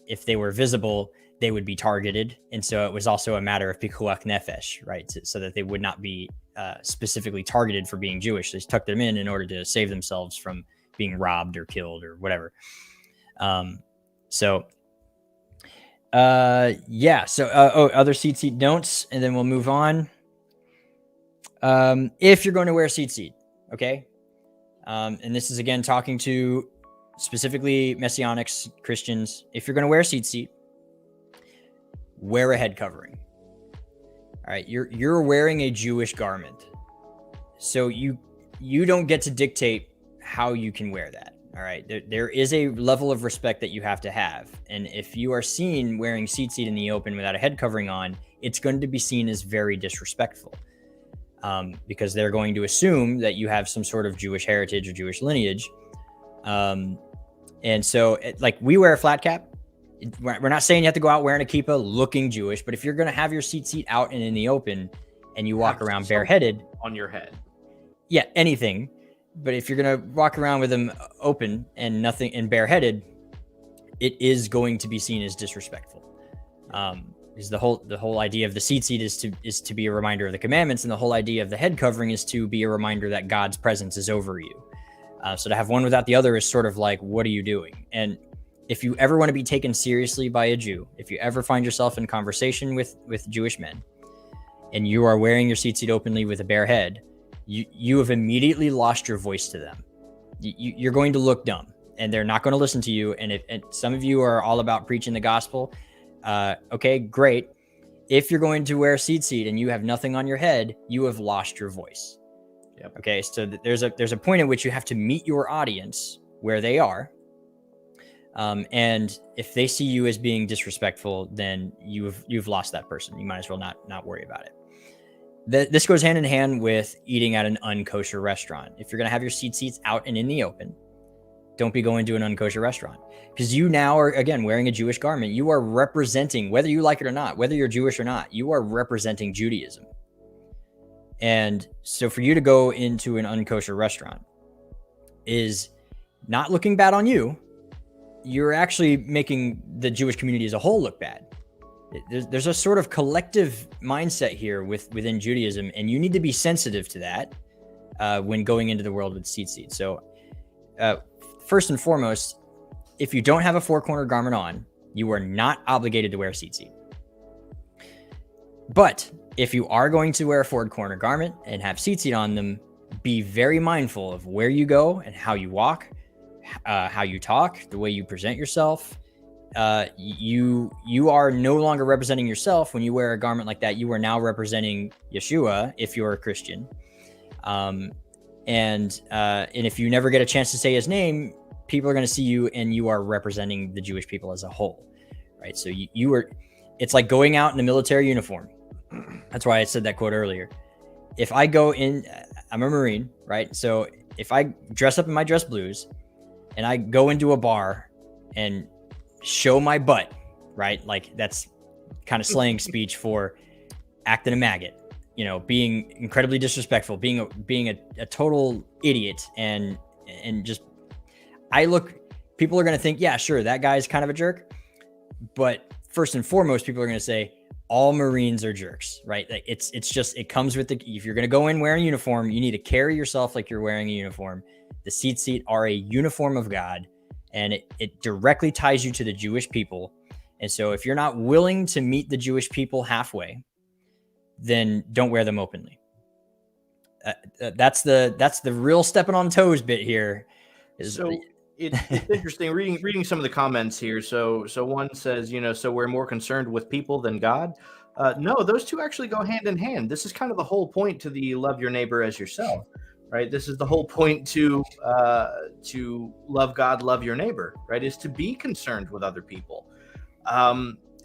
if they were visible, they would be targeted. And so it was also a matter of pikuach nefesh, right? So that they would not be specifically targeted for being Jewish. They tucked them in order to save themselves from being robbed or killed or whatever. So other tzitzit don'ts, and then we'll move on. If you're going to wear tzitzit, okay, and this is again talking to specifically Messianics, Christians. If you're going to wear tzitzit, wear a head covering. All right, you're wearing a Jewish garment, so you don't get to dictate how you can wear that. All right, there is a level of respect that you have to have, and if you are seen wearing tzitzit in the open without a head covering on, it's going to be seen as very disrespectful, because they're going to assume that you have some sort of Jewish heritage or Jewish lineage. And so, like, we wear a flat cap. We're not saying you have to go out wearing a kippah looking Jewish, but if you're going to have your tzitzit out and in the open and you walk around bareheaded on your head, yeah, anything. But if you're going to walk around with them open and nothing and bareheaded, it is going to be seen as disrespectful. Because the whole idea of the tzitzit is to be a reminder of the commandments, and the whole idea of the head covering is to be a reminder that God's presence is over you. So to have one without the other is sort of like, what are you doing? And if you ever want to be taken seriously by a Jew, if you ever find yourself in conversation with Jewish men, and you are wearing your tzitzit openly with a bare head, you have immediately lost your voice to them. You're going to look dumb, and they're not going to listen to you. And some of you are all about preaching the gospel, okay, great. If you're going to wear tzitzit and you have nothing on your head, you have lost your voice. Yep. Okay, so there's a point at which you have to meet your audience where they are. And if they see you as being disrespectful, then you've lost that person. You might as well not worry about it. This goes hand in hand with eating at an unkosher restaurant. If you're going to have your tzitzits out and in the open, don't be going to an unkosher restaurant, because you now are, again, wearing a Jewish garment. You are representing, whether you like it or not, whether you're Jewish or not, you are representing Judaism. And so for you to go into an unkosher restaurant is not looking bad on you. You're actually making the Jewish community as a whole look bad. There's a sort of collective mindset here within Judaism, and you need to be sensitive to that when going into the world with tzitzit. So first and foremost, if you don't have a four-corner garment on, you are not obligated to wear tzitzit. But if you are going to wear a four-corner garment and have tzitzit on them, be very mindful of where you go and how you walk, how you talk, the way you present yourself. You are no longer representing yourself when you wear a garment like that. You are now representing Yeshua if you're a Christian. And if you never get a chance to say his name, people are going to see you, and you are representing the Jewish people as a whole, right? So it's like going out in a military uniform. That's why I said that quote earlier. If I go in, I'm a Marine, right? So if I dress up in my dress blues and I go into a bar and show my butt, right? Like, that's kind of slang speech for acting a maggot, being incredibly disrespectful, being a total idiot, and just, people are going to think, yeah, sure, that guy's kind of a jerk. But first and foremost, people are going to say all Marines are jerks, right? Like, it comes with if you're going to go in wearing a uniform, you need to carry yourself like you're wearing a uniform. The tzitzit are a uniform of God, and it directly ties you to the Jewish people. And so if you're not willing to meet the Jewish people halfway, then don't wear them openly. That's the real stepping on toes bit here. It's interesting reading some of the comments here. So one says, so we're more concerned with people than God. No, those two actually go hand in hand. This is kind of the whole point to the love your neighbor as yourself, right? This is the whole point to love God, love your neighbor, right? Is to be concerned with other people,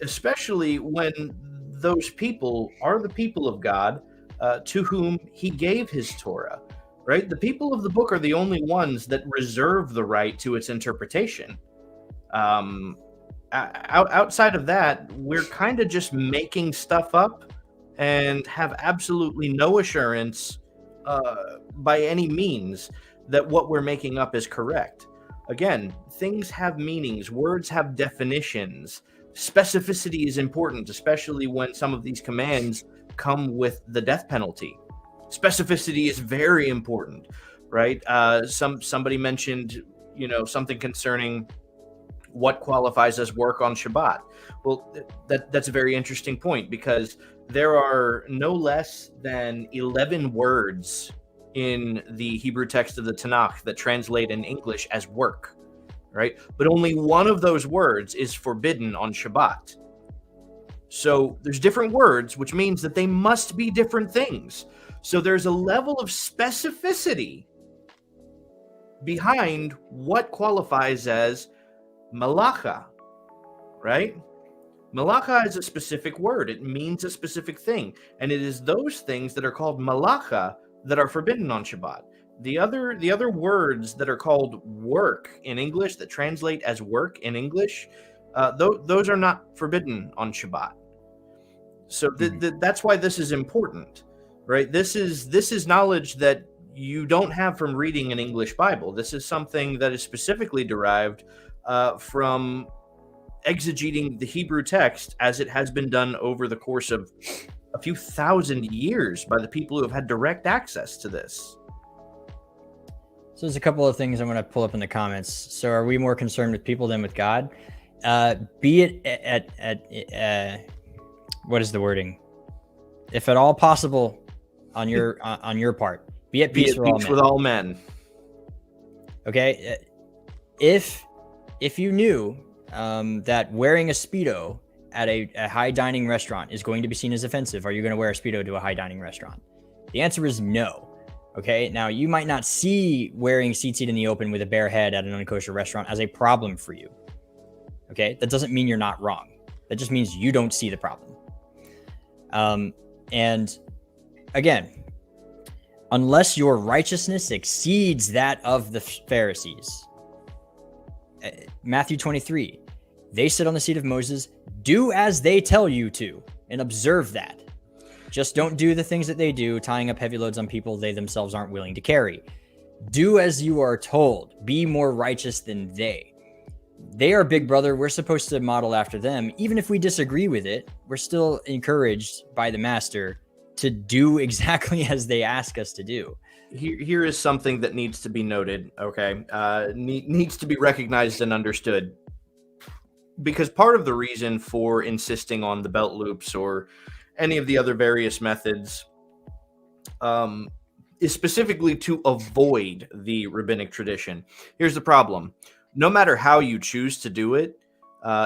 especially when those people are the people of God, to whom he gave his Torah. Right? The people of the book are the only ones that reserve the right to its interpretation. Outside of that, we're kind of just making stuff up and have absolutely no assurance by any means that what we're making up is correct. Again, things have meanings, words have definitions. Specificity is important, especially when some of these commands come with the death penalty. Specificity is very important, right? Somebody mentioned, something concerning what qualifies as work on Shabbat. Well, that's a very interesting point, because there are no less than 11 words in the Hebrew text of the Tanakh that translate in English as work, right? But only one of those words is forbidden on Shabbat. So there's different words, which means that they must be different things. So there's a level of specificity behind what qualifies as Malacha, right? Malacha is a specific word. It means a specific thing. And it is those things that are called malacha that are forbidden on Shabbat. The other words that are called work in English, that translate as work in English, those are not forbidden on Shabbat. So that's why this is important, right? This is knowledge that you don't have from reading an English Bible. This is something that is specifically derived from exegeting the Hebrew text as it has been done over the course of a few thousand years by the people who have had direct access to this. So there's a couple of things I'm going to pull up in the comments. So are we more concerned with people than with God? Be it at what is the wording? If at all possible on your part, be at peace with all men. Okay. If you knew that wearing a Speedo at a high dining restaurant is going to be seen as offensive, are you going to wear a Speedo to a high dining restaurant? The answer is no. Okay. Now, you might not see wearing tzitzit in the open with a bare head at an unkosher restaurant as a problem for you. Okay. That doesn't mean you're not wrong. That just means you don't see the problem. And again, unless your righteousness exceeds that of the Pharisees, Matthew 23, they sit on the seat of Moses, do as they tell you to, and observe that. Just don't do the things that they do, tying up heavy loads on people they themselves aren't willing to carry. Do as you are told. Be more righteous than they. They are big brother. We're supposed to model after them. Even if we disagree with it, we're still encouraged by the master to do exactly as they ask us to do. Here is something that needs to be noted, okay? Needs to be recognized and understood. Because part of the reason for insisting on the belt loops or any of the other various methods is specifically to avoid the rabbinic tradition. Here's the problem. No matter how you choose to do it,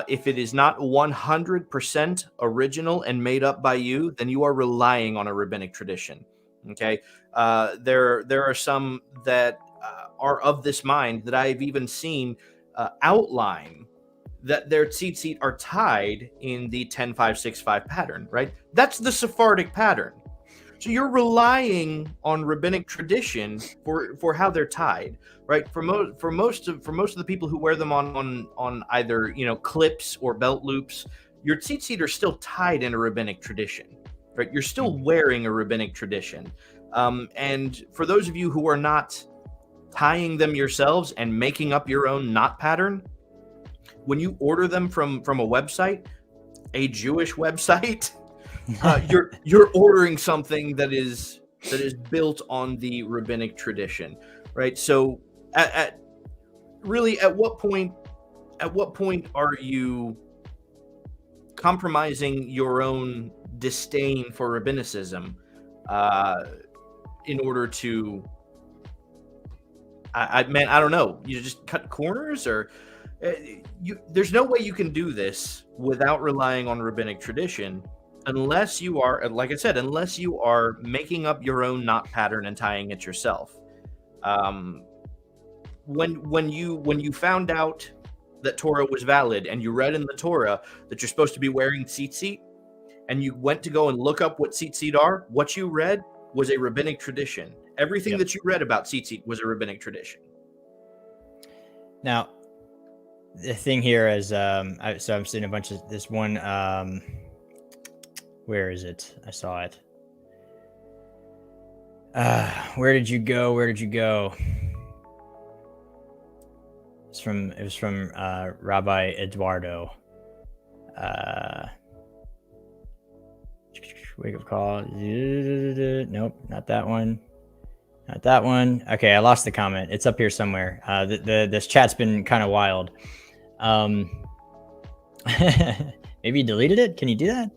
if it is not 100% original and made up by you, then you are relying on a rabbinic tradition. Okay, there are some that are of this mind that I've even seen outline that their tzitzit are tied in the 10-5-6-5 pattern. Right, that's the Sephardic pattern. So you're relying on rabbinic tradition for how they're tied, right? For most of the people who wear them on either clips or belt loops, your tzitzit are still tied in a rabbinic tradition, right? You're still wearing a rabbinic tradition, and for those of you who are not tying them yourselves and making up your own knot pattern, when you order them from a website, a Jewish website. You're ordering something that is built on the rabbinic tradition, right? So at what point are you compromising your own disdain for rabbinicism in order to I don't know, you just cut corners? Or there's no way you can do this without relying on rabbinic tradition. Unless you are, like I said, unless you are making up your own knot pattern and tying it yourself. When you found out that Torah was valid and you read in the Torah that you're supposed to be wearing tzitzit, and you went to go and look up what tzitzit are, what you read was a rabbinic tradition. Everything that you read about tzitzit was a rabbinic tradition. Now, the thing here is, I'm seeing a bunch of this one. Where is it? I saw it. Where did you go? It was from Rabbi Eduardo. Wake up call. Nope, not that one. Not that one. Okay, I lost the comment. It's up here somewhere. This chat's been kind of wild. Maybe you deleted it? Can you do that?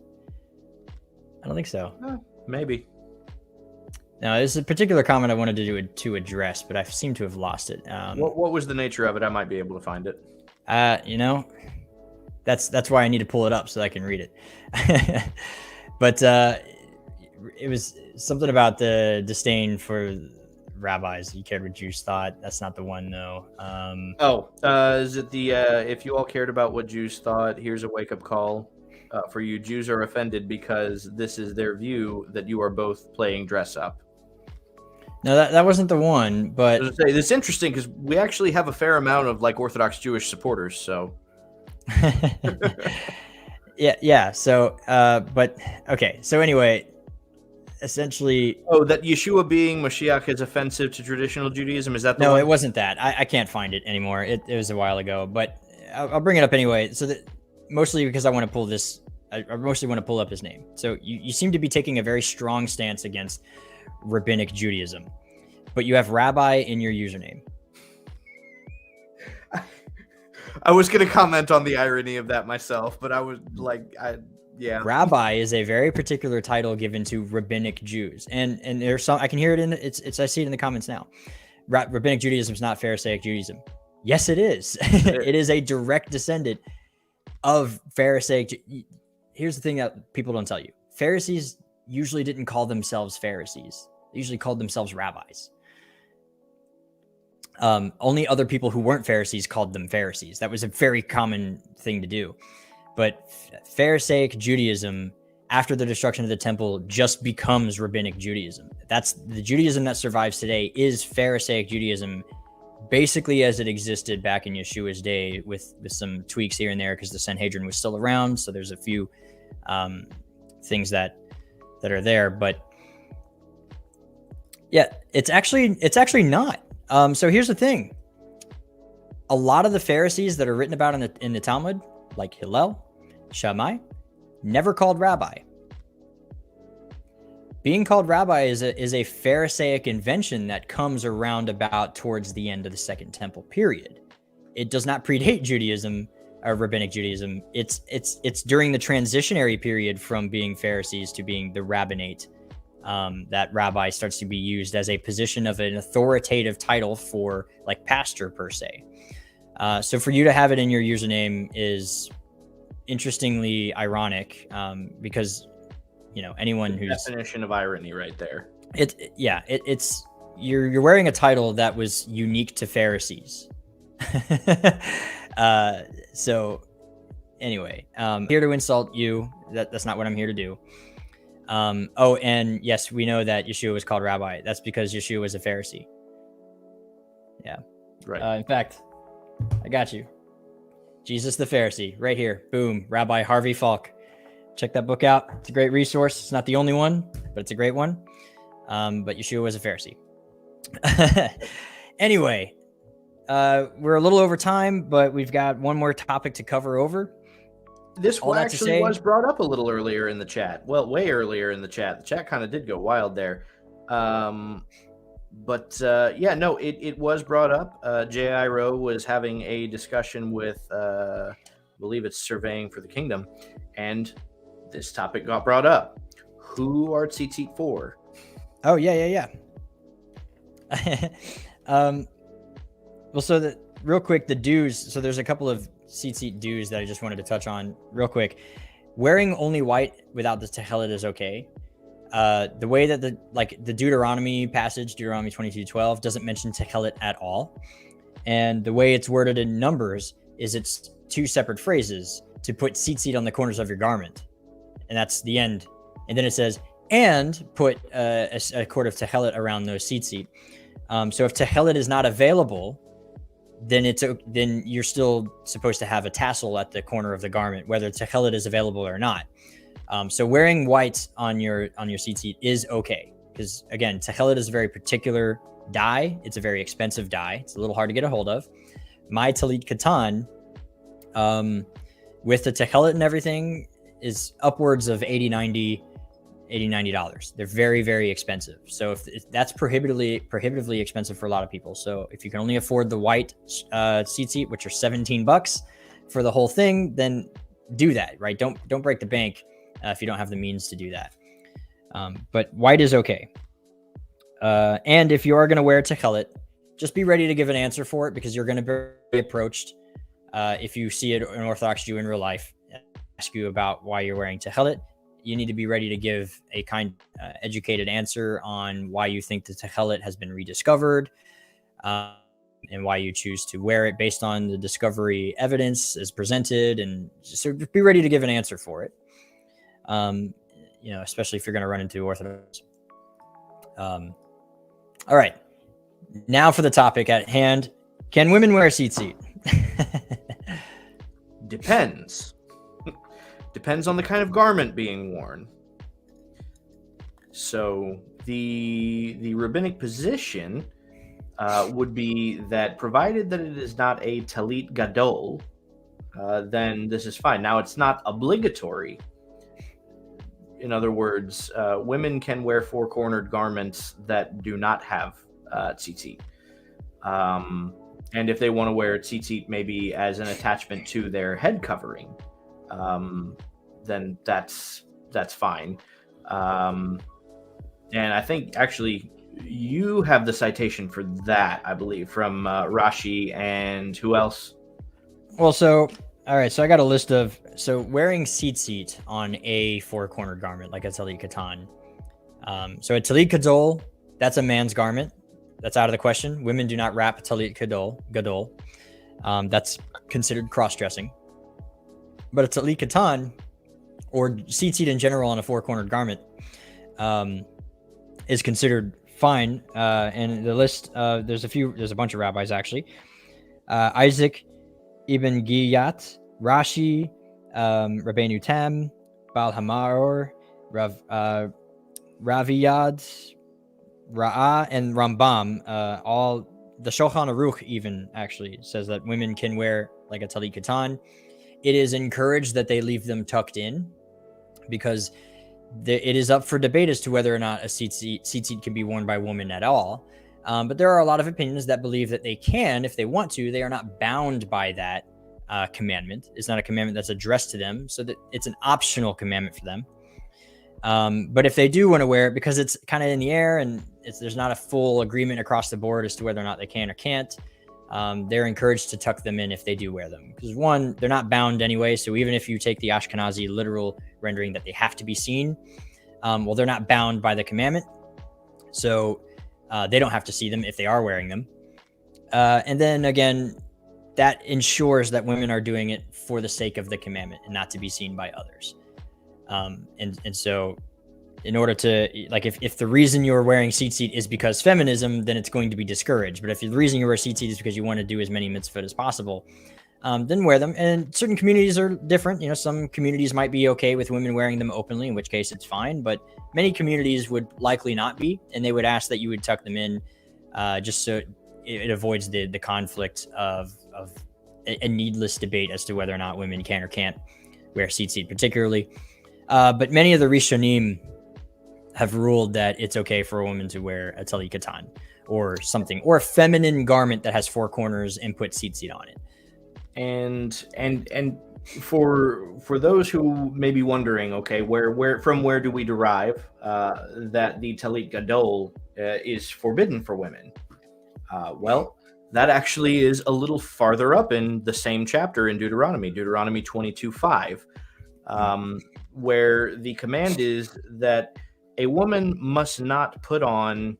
I don't think so. Maybe. No, there's a particular comment I wanted to address, but I seem to have lost it. What was the nature of it? I might be able to find it. That's why I need to pull it up so I can read it. But it was something about the disdain for rabbis. You cared what Jews thought. That's not the one, though. Is it the if you all cared about what Jews thought, here's a wake-up call for you. Jews are offended because this is their view that you are both playing dress up. No, that wasn't the one, but it's interesting because we actually have a fair amount of like Orthodox Jewish supporters, so yeah. So, but okay. So anyway, essentially, that Yeshua being Mashiach is offensive to traditional Judaism. Is that the no? one? It wasn't that. I can't find it anymore. It was a while ago, but I'll bring it up anyway. So that mostly because I want to pull this. I mostly want to pull up his name. So you seem to be taking a very strong stance against rabbinic Judaism, but you have rabbi in your username. I was going to comment on the irony of that myself, but I was like, yeah. Rabbi is a very particular title given to rabbinic Jews, and there's some I can hear it in it's I see it in the comments now. Rabbinic Judaism is not Pharisaic Judaism. Yes, it is. It is a direct descendant of Pharisaic. Here's the thing that people don't tell you: Pharisees usually didn't call themselves Pharisees. They usually called themselves rabbis. Only other people who weren't Pharisees called them Pharisees. That was a very common thing to do. But Pharisaic Judaism, after the destruction of the temple, just becomes rabbinic Judaism. That's the Judaism that survives today is Pharisaic Judaism, basically as it existed back in Yeshua's day, with some tweaks here and there because the Sanhedrin was still around. So there's a few things that are there, but yeah, it's actually not. So here's the thing: a lot of the Pharisees that are written about in the Talmud, like Hillel, Shammai, never called rabbi. Being called rabbi is a Pharisaic invention that comes around about towards the end of the Second Temple period. It does not predate Judaism or rabbinic Judaism. It's during the transitionary period from being Pharisees to being the rabbinate that rabbi starts to be used as a position of an authoritative title for like pastor per se. So for you to have it in your username is interestingly ironic because anyone who's definition of irony right there. It's you're wearing a title that was unique to Pharisees. So anyway, here to insult you. That's not what I'm here to do. And yes, we know that Yeshua was called rabbi. That's because Yeshua was a Pharisee. Yeah. Right. In fact, I got you. Jesus the Pharisee, right here. Boom. Rabbi Harvey Falk. Check that book out. It's a great resource. It's not the only one, but it's a great one. But Yeshua was a Pharisee. Anyway, we're a little over time, but we've got one more topic to cover over. This one actually was brought up a little earlier in the chat. Well, way earlier in the chat. The chat kind of did go wild there. It was brought up. J.I. Rowe was having a discussion with, I believe it's Surveying for the Kingdom, and this topic got brought up. Who are Tzitzit for? Oh, yeah. Well, so real quick, the dues. So there's a couple of Tzitzit dues that I just wanted to touch on real quick. Wearing only white without the techelet is okay. The way that the Deuteronomy passage, Deuteronomy 22:12, doesn't mention techelet at all. And the way it's worded in Numbers is it's two separate phrases to put tzitzit on the corners of your garment. And that's the end. And then it says, and put a cord of techelet around those tzitzit. So if techelet is not available, then you're still supposed to have a tassel at the corner of the garment, whether techelet is available or not. So wearing white on your tzitzit is okay, because again, techelet is a very particular dye. It's a very expensive dye. It's a little hard to get a hold of. My talit katan, with the techelet and everything, is upwards of $80, $90. $80, $90. They're very, very expensive. So if that's prohibitively expensive for a lot of people. So if you can only afford the white tzitzit, which are $17 for the whole thing, then do that, right? Don't break the bank if you don't have the means to do that. But white is okay. And if you are going to wear techelet, just be ready to give an answer for it, because you're going to be approached if you see an Orthodox Jew in real life ask you about why you're wearing techelet. You need to be ready to give a educated answer on why you think the techelet has been rediscovered, and why you choose to wear it based on the discovery evidence as presented, and so be ready to give an answer for it. Especially if you're going to run into Orthodox. All right, now for the topic at hand: can women wear tzitzit? Depends. Depends on the kind of garment being worn. So the rabbinic position would be that provided that it is not a talit gadol, then this is fine. Now, it's not obligatory. In other words, women can wear four-cornered garments that do not have tzitzit. And if they want to wear tzitzit maybe as an attachment to their head covering, then that's fine. And I think actually you have the citation for that, I believe, from Rashi and who else? Well, all right, so I got a list of, wearing tzitzit on a four-cornered garment, like a talit katan. So a talit gadol, that's a man's garment. That's out of the question. Women do not wrap talit gadol. That's considered cross-dressing. But a talit katan, or tzitzit in general on a four-cornered garment, is considered fine. And the list, there's a bunch of rabbis actually. Isaac Ibn Giyat, Rashi, Rabbeinu Tam, Baal Hamar, Raviyad, Ra'ah, and Rambam. All the Shulchan Aruch even actually says that women can wear like a talit katan. It is encouraged that they leave them tucked in, because it is up for debate as to whether or not a tzitzit can be worn by women at all. But there are a lot of opinions that believe that they can if they want to. They are not bound by that commandment. It's not a commandment that's addressed to them, so that it's an optional commandment for them. But if they do want to wear it, because it's kind of in the air and there's not a full agreement across the board as to whether or not they can or can't, they're encouraged to tuck them in if they do wear them. Because one, they're not bound anyway. So even if you take the Ashkenazi literal rendering that they have to be seen, well, they're not bound by the commandment. So they don't have to see them if they are wearing them. And then again, that ensures that women are doing it for the sake of the commandment and not to be seen by others. And so in order to, like, if the reason you're wearing tzitzit is because feminism, then it's going to be discouraged. But if the reason you wear tzitzit is because you want to do as many mitzvot as possible, then wear them. And certain communities are different. Some communities might be okay with women wearing them openly, in which case it's fine. But many communities would likely not be, and they would ask that you would tuck them in, just so it avoids the conflict of a needless debate as to whether or not women can or can't wear tzitzit particularly. But many of the Rishonim have ruled that it's okay for a woman to wear a talit katan or something, or a feminine garment that has four corners and put tzitzit on it. And for those who may be wondering, okay, where do we derive that the talit gadol is forbidden for women? Well, that actually is a little farther up in the same chapter in Deuteronomy 22:5, where the command is that a woman must not put on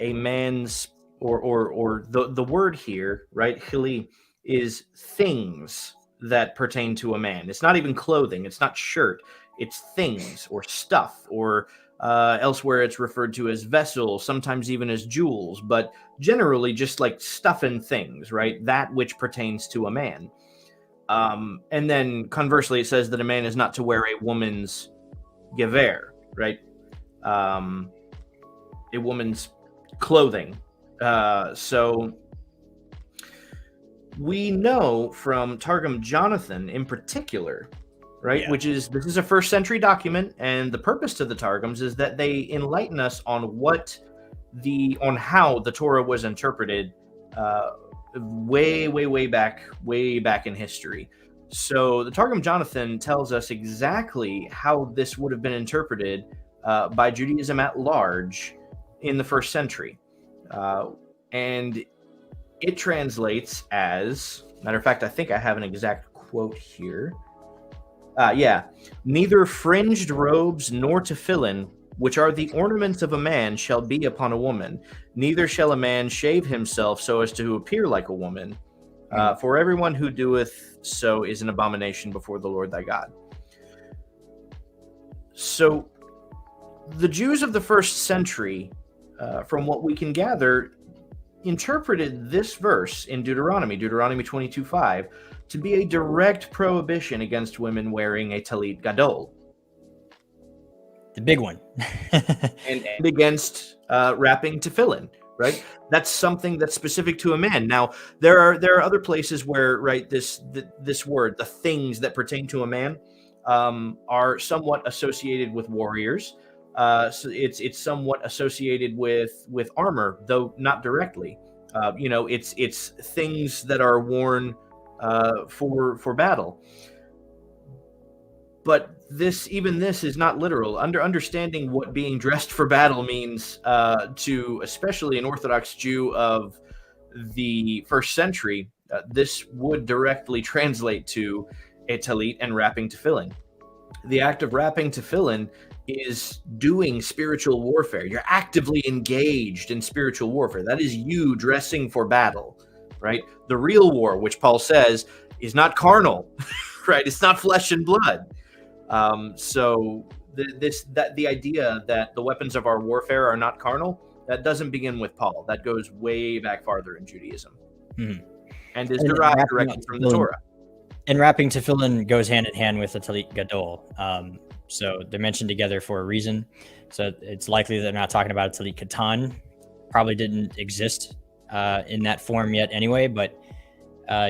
a man's, or the word here, right, chili, is things that pertain to a man. It's not even clothing. It's not shirt. It's things or stuff, or elsewhere it's referred to as vessels, sometimes even as jewels, but generally just like stuff and things, right? That which pertains to a man. And then conversely, it says that a man is not to wear a woman's gever, right? A woman's clothing. So we know from Targum Jonathan in particular right? Yeah. This is a first century document, and the purpose to the Targums is that they enlighten us on how the Torah was interpreted way back in history. So the Targum Jonathan tells us exactly how this would have been interpreted by Judaism at large in the first century. And it translates as, matter of fact, I think I have an exact quote here. Neither fringed robes nor tefillin, which are the ornaments of a man, shall be upon a woman. Neither shall a man shave himself so as to appear like a woman. For everyone who doeth so is an abomination before the Lord thy God. So the Jews of the first century, from what we can gather, interpreted this verse in Deuteronomy 22:5, to be a direct prohibition against women wearing a talit gadol. The big one. and against wrapping tefillin, right? That's something that's specific to a man. Now, there are other places where, right, this word, the things that pertain to a man, are somewhat associated with warriors. So it's somewhat associated with armor, though not directly. It's things that are worn for battle. But this is not literal. Understanding what being dressed for battle means to especially an Orthodox Jew of the first century, this would directly translate to a talit and wrapping tefillin. The act of wrapping tefillin is doing spiritual warfare. You're actively engaged in spiritual warfare. That is you dressing for battle, right? The real war, which Paul says is not carnal, right? It's not flesh and blood. So the idea that the weapons of our warfare are not carnal, that doesn't begin with Paul. That goes way back farther in Judaism, and is derived directly from the Torah. And wrapping tefillin goes hand in hand with the talit gadol. So they're mentioned together for a reason. So it's likely they're not talking about a talit katan. Probably didn't exist in that form yet anyway. But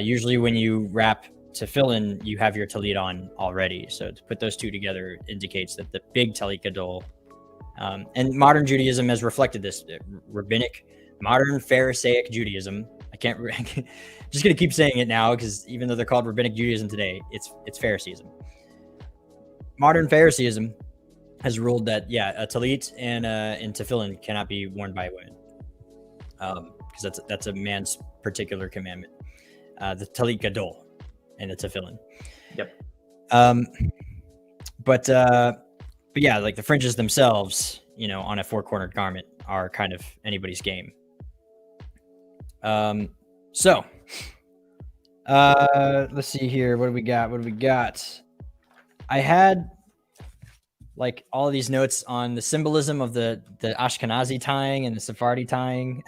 usually when you wrap tefillin, you have your talit on already. So to put those two together indicates that the big talit gadol, and modern Judaism has reflected this. Rabbinic, modern Pharisaic Judaism. Just going to keep saying it now because even though they're called Rabbinic Judaism today, it's Phariseeism. Modern Phariseeism has ruled that, a talit and tefillin cannot be worn by women, because that's a man's particular commandment. The talit gadol and the tefillin. Yep. But yeah, like the fringes themselves, on a four-cornered garment are kind of anybody's game. So let's see here. What do we got? I had like all of these notes on the symbolism of the Ashkenazi tying and the Sephardi tying.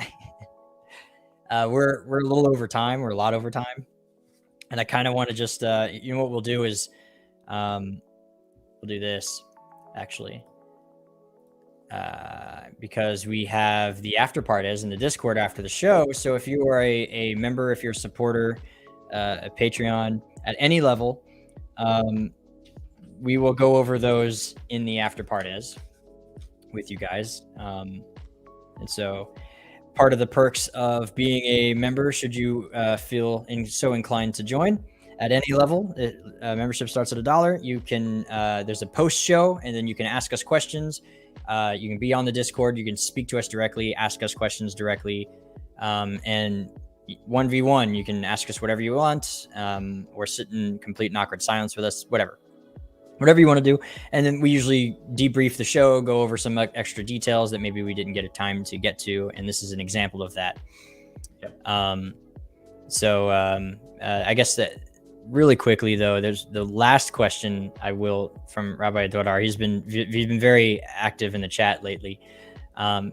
We're a little over time. We're a lot over time. And I kind of want to just, what we'll do is we'll do this actually. Because we have the after part as in the Discord after the show. So if you are a member, if you're a supporter, a Patreon at any level, we will go over those in the after part as with you guys. And so part of the perks of being a member, should you feel so inclined to join at any level, membership starts at $1. You can, there's a post show, and then you can ask us questions. You can be on the Discord. You can speak to us directly, ask us questions directly. And 1v1, you can ask us whatever you want, or sit in complete and awkward silence with us, whatever you want to do. And then we usually debrief the show, go over some extra details that maybe we didn't get a time to get to. And this is an example of that. Yep. I guess that really quickly though, there's the last question from Rabbi Dodar. He's been very active in the chat lately,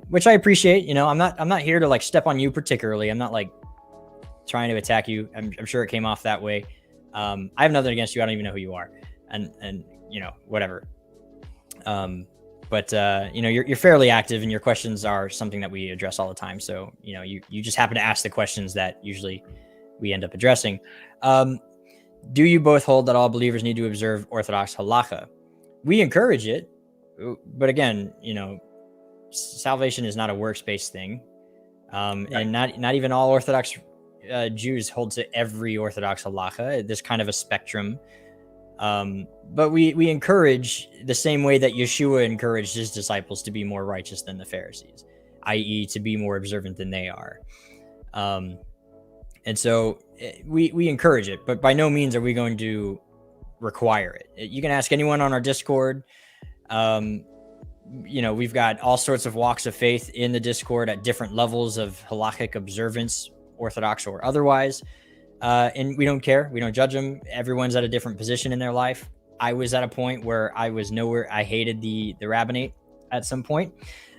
which I appreciate. I'm not here to like step on you particularly. I'm not like trying to attack you. I'm sure it came off that way. I have nothing against you. I don't even know who you are, and whatever. But you're fairly active, and your questions are something that we address all the time. So you just happen to ask the questions that usually we end up addressing. Do you both hold that all believers need to observe Orthodox halacha? We encourage it, but again, salvation is not a works-based thing, and not even all Orthodox Jews hold to every Orthodox halacha. There's kind of a spectrum, but we encourage the same way that Yeshua encouraged his disciples to be more righteous than the Pharisees, i.e., to be more observant than they are. And so we encourage it, but by no means are we going to require it. You can ask anyone on our Discord. We've got all sorts of walks of faith in the Discord at different levels of halakhic observance, Orthodox or otherwise. And we don't care. We don't judge them. Everyone's at a different position in their life. I was at a point where I was nowhere. I hated the rabbinate at some point.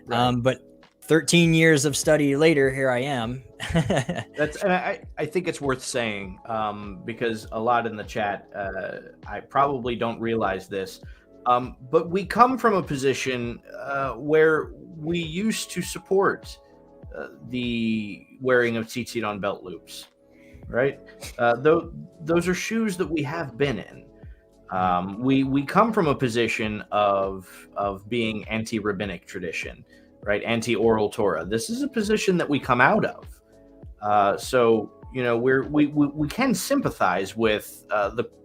Right. But 13 years of study later, here I am. And I think it's worth saying, because a lot in the chat, I probably don't realize this, but we come from a position where we used to support the wearing of tzitzit on belt loops, right? Those are shoes that we have been in. We come from a position of being anti-rabbinic tradition, right? Anti-oral Torah. This is a position that we come out of. So we can sympathize with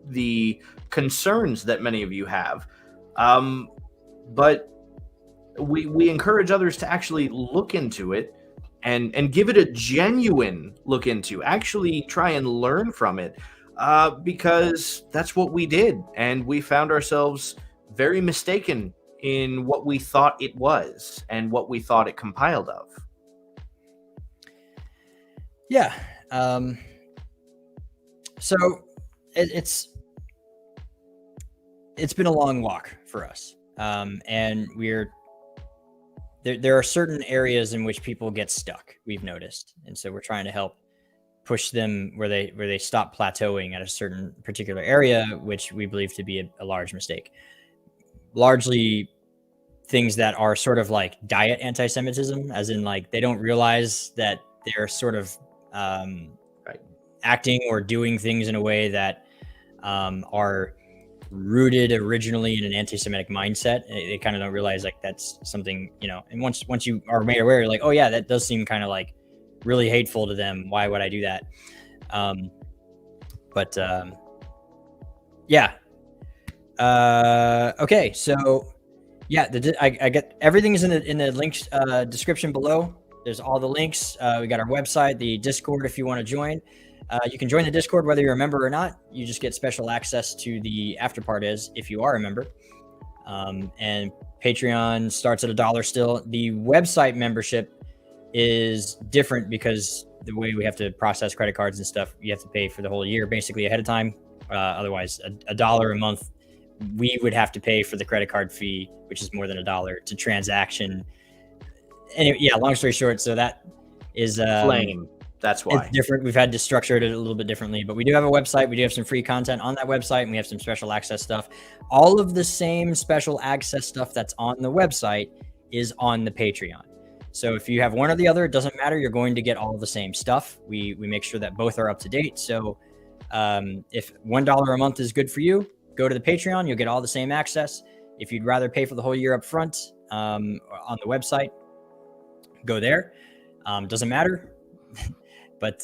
the concerns that many of you have, but we encourage others to actually look into it and give it a genuine look into. Actually, try and learn from it, because that's what we did, and we found ourselves very mistaken in what we thought it was and what we thought it compiled of. Yeah. So it's been a long walk for us. And there are certain areas in which people get stuck, we've noticed. And so we're trying to help push them where they stop plateauing at a certain particular area, which we believe to be a large mistake. Largely things that are sort of like diet anti-Semitism, as in like they don't realize that they're sort of acting or doing things in a way that are rooted originally in an anti-Semitic mindset. They kind of don't realize like that's something, and once you are made aware, you're like, oh yeah, that does seem kind of like really hateful to them. Why would I do that? Yeah. Okay, so yeah, I get everything is in the links description below. There's all the links. We got our website, the Discord if you want to join. You can join the Discord whether you're a member or not. You just get special access to the after parties if you are a member. And Patreon starts at $1 still. The website membership is different because the way we have to process credit cards and stuff, you have to pay for the whole year basically ahead of time. Otherwise, $1 a month, we would have to pay for the credit card fee, which is more than $1 to transaction. Anyway, yeah, long story short, so that is flame. That's why it's different. We've had to structure it a little bit differently, but we do have a website. We do have some free content on that website, and we have some special access stuff. All of the same special access stuff that's on the website is on the Patreon. So if you have one or the other, it doesn't matter. You're going to get all the same stuff. We make sure that both are up to date. So if $1 a month is good for you, go to the Patreon. You'll get all the same access. If you'd rather pay for the whole year up front on the website, go there. Doesn't matter. But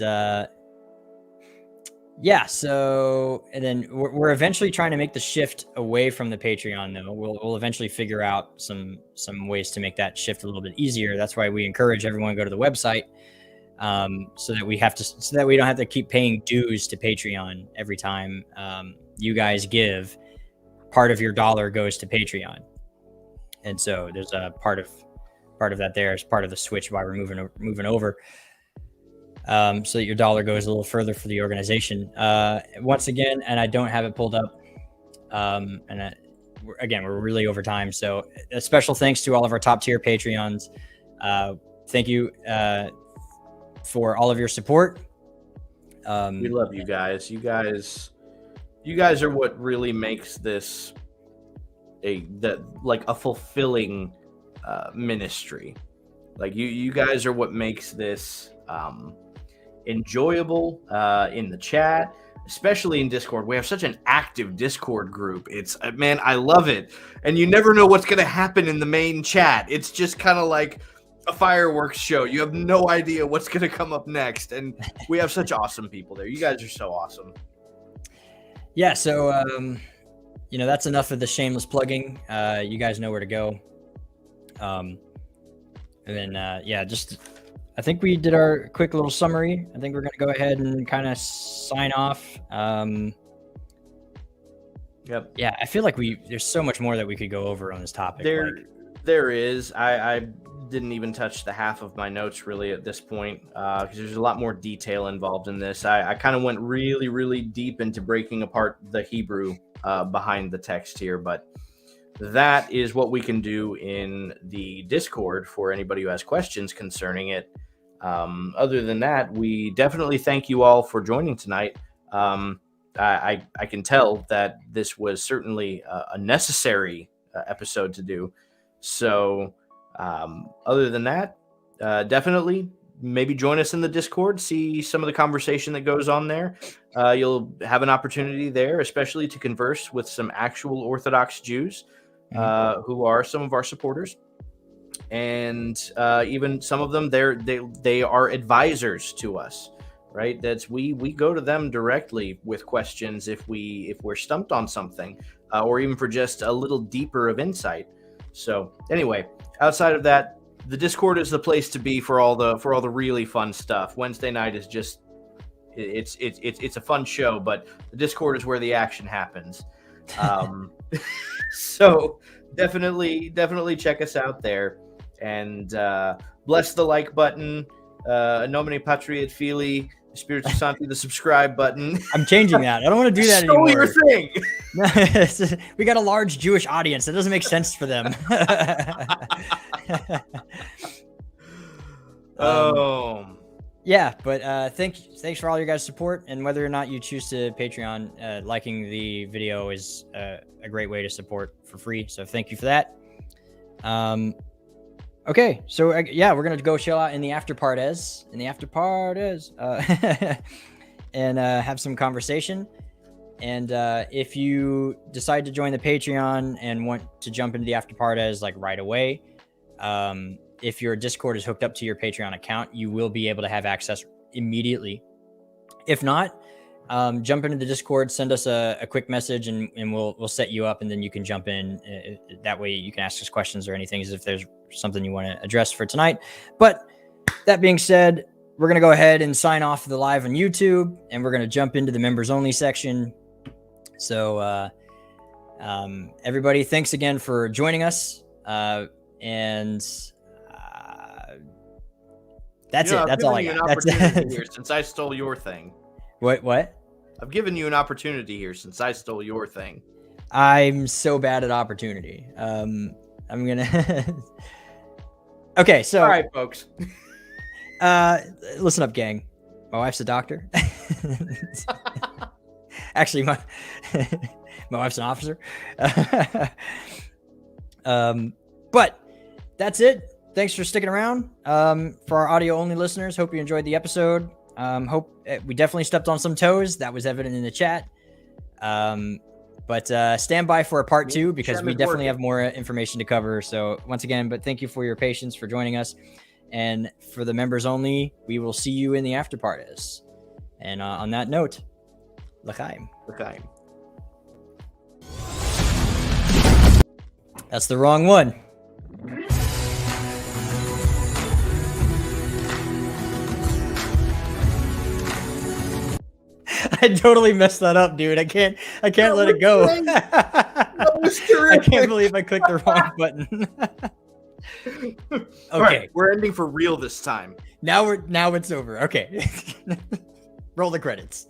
yeah, so, and then we're eventually trying to make the shift away from the Patreon, though. We'll eventually figure out some ways to make that shift a little bit easier. That's why we encourage everyone to go to the website, so that we don't have to keep paying dues to Patreon every time you guys give. Part of your dollar goes to Patreon, and so there's a part of that there as part of the switch why we're moving over. So that your dollar goes a little further for the organization. Once again, and I don't have it pulled up. We're really over time. So a special thanks to all of our top tier Patreons. Thank you for all of your support. We love you guys. You guys are what really makes this a fulfilling ministry. Like you guys are what makes this enjoyable in the chat. especially in Discord. We have such an active Discord group. It's man, I love it. And you never know what's going to happen in the main chat. It's just kind of like a fireworks show. You have no idea what's going to come up next. And we have such awesome people there. You guys are so awesome. Yeah. So, that's enough of the shameless plugging. You guys know where to go. And then, I think we did our quick little summary. I think we're going to go ahead and kind of sign off. Yep. Yeah, I feel like there's so much more that we could go over on this topic. There is. I didn't even touch the half of my notes really at this point because there's a lot more detail involved in this. I kind of went really, really deep into breaking apart the Hebrew behind the text here, but that is what we can do in the Discord for anybody who has questions concerning it. Other than that, we definitely thank you all for joining tonight. I can tell that this was certainly a necessary episode to do. So other than that, definitely maybe join us in the Discord, see some of the conversation that goes on there. You'll have an opportunity there, especially to converse with some actual Orthodox Jews who are some of our supporters. And even some of them, they are advisors to us, right? That's we go to them directly with questions if we're stumped on something, or even for just a little deeper of insight. So anyway, outside of that, the Discord is the place to be for all the really fun stuff. Wednesday night is just it's a fun show, but the Discord is where the action happens. So definitely check us out there, and bless the like button, nomine patri et filii Spiritus Sancti, the subscribe button. I'm changing that. I don't want to do that anymore. Your thing. We got a large Jewish audience. That doesn't make sense for them. Yeah, but thanks for all your guys' support, and whether or not you choose to Patreon, liking the video is a great way to support for free. So thank you for that. Okay, so we're gonna go chill out in the after parties, and have some conversation. And if you decide to join the Patreon and want to jump into the after parties like right away, if your Discord is hooked up to your Patreon account, you will be able to have access immediately. If not, jump into the Discord, send us a quick message, and we'll set you up, and then you can jump in. That way you can ask us questions or anything if there's something you want to address for tonight. But that being said, we're going to go ahead and sign off the live on YouTube, and we're going to jump into the members only section. So everybody, thanks again for joining us. And that's it. That's all I got. That's here since I stole your thing. What? I've given you an opportunity here since I stole your thing. I'm so bad at opportunity. I'm gonna. Okay, so all right, folks. Listen up, gang. My wife's a doctor. Actually, my wife's an officer. But that's it. Thanks for sticking around. For our audio only listeners, hope you enjoyed the episode. Hope we definitely stepped on some toes. That was evident in the chat. But stand by for a part 2 because we definitely have more information to cover. So once again, but thank you for your patience for joining us. And for the members only, we will see you in the after parties. And on that note, l'chaim. L'chaim. That's the wrong one. I totally messed that up, dude. I can't let it go. That was terrific. I can't believe I clicked the wrong button. Okay. Right, we're ending for real this time. Now it's over. Okay. Roll the credits.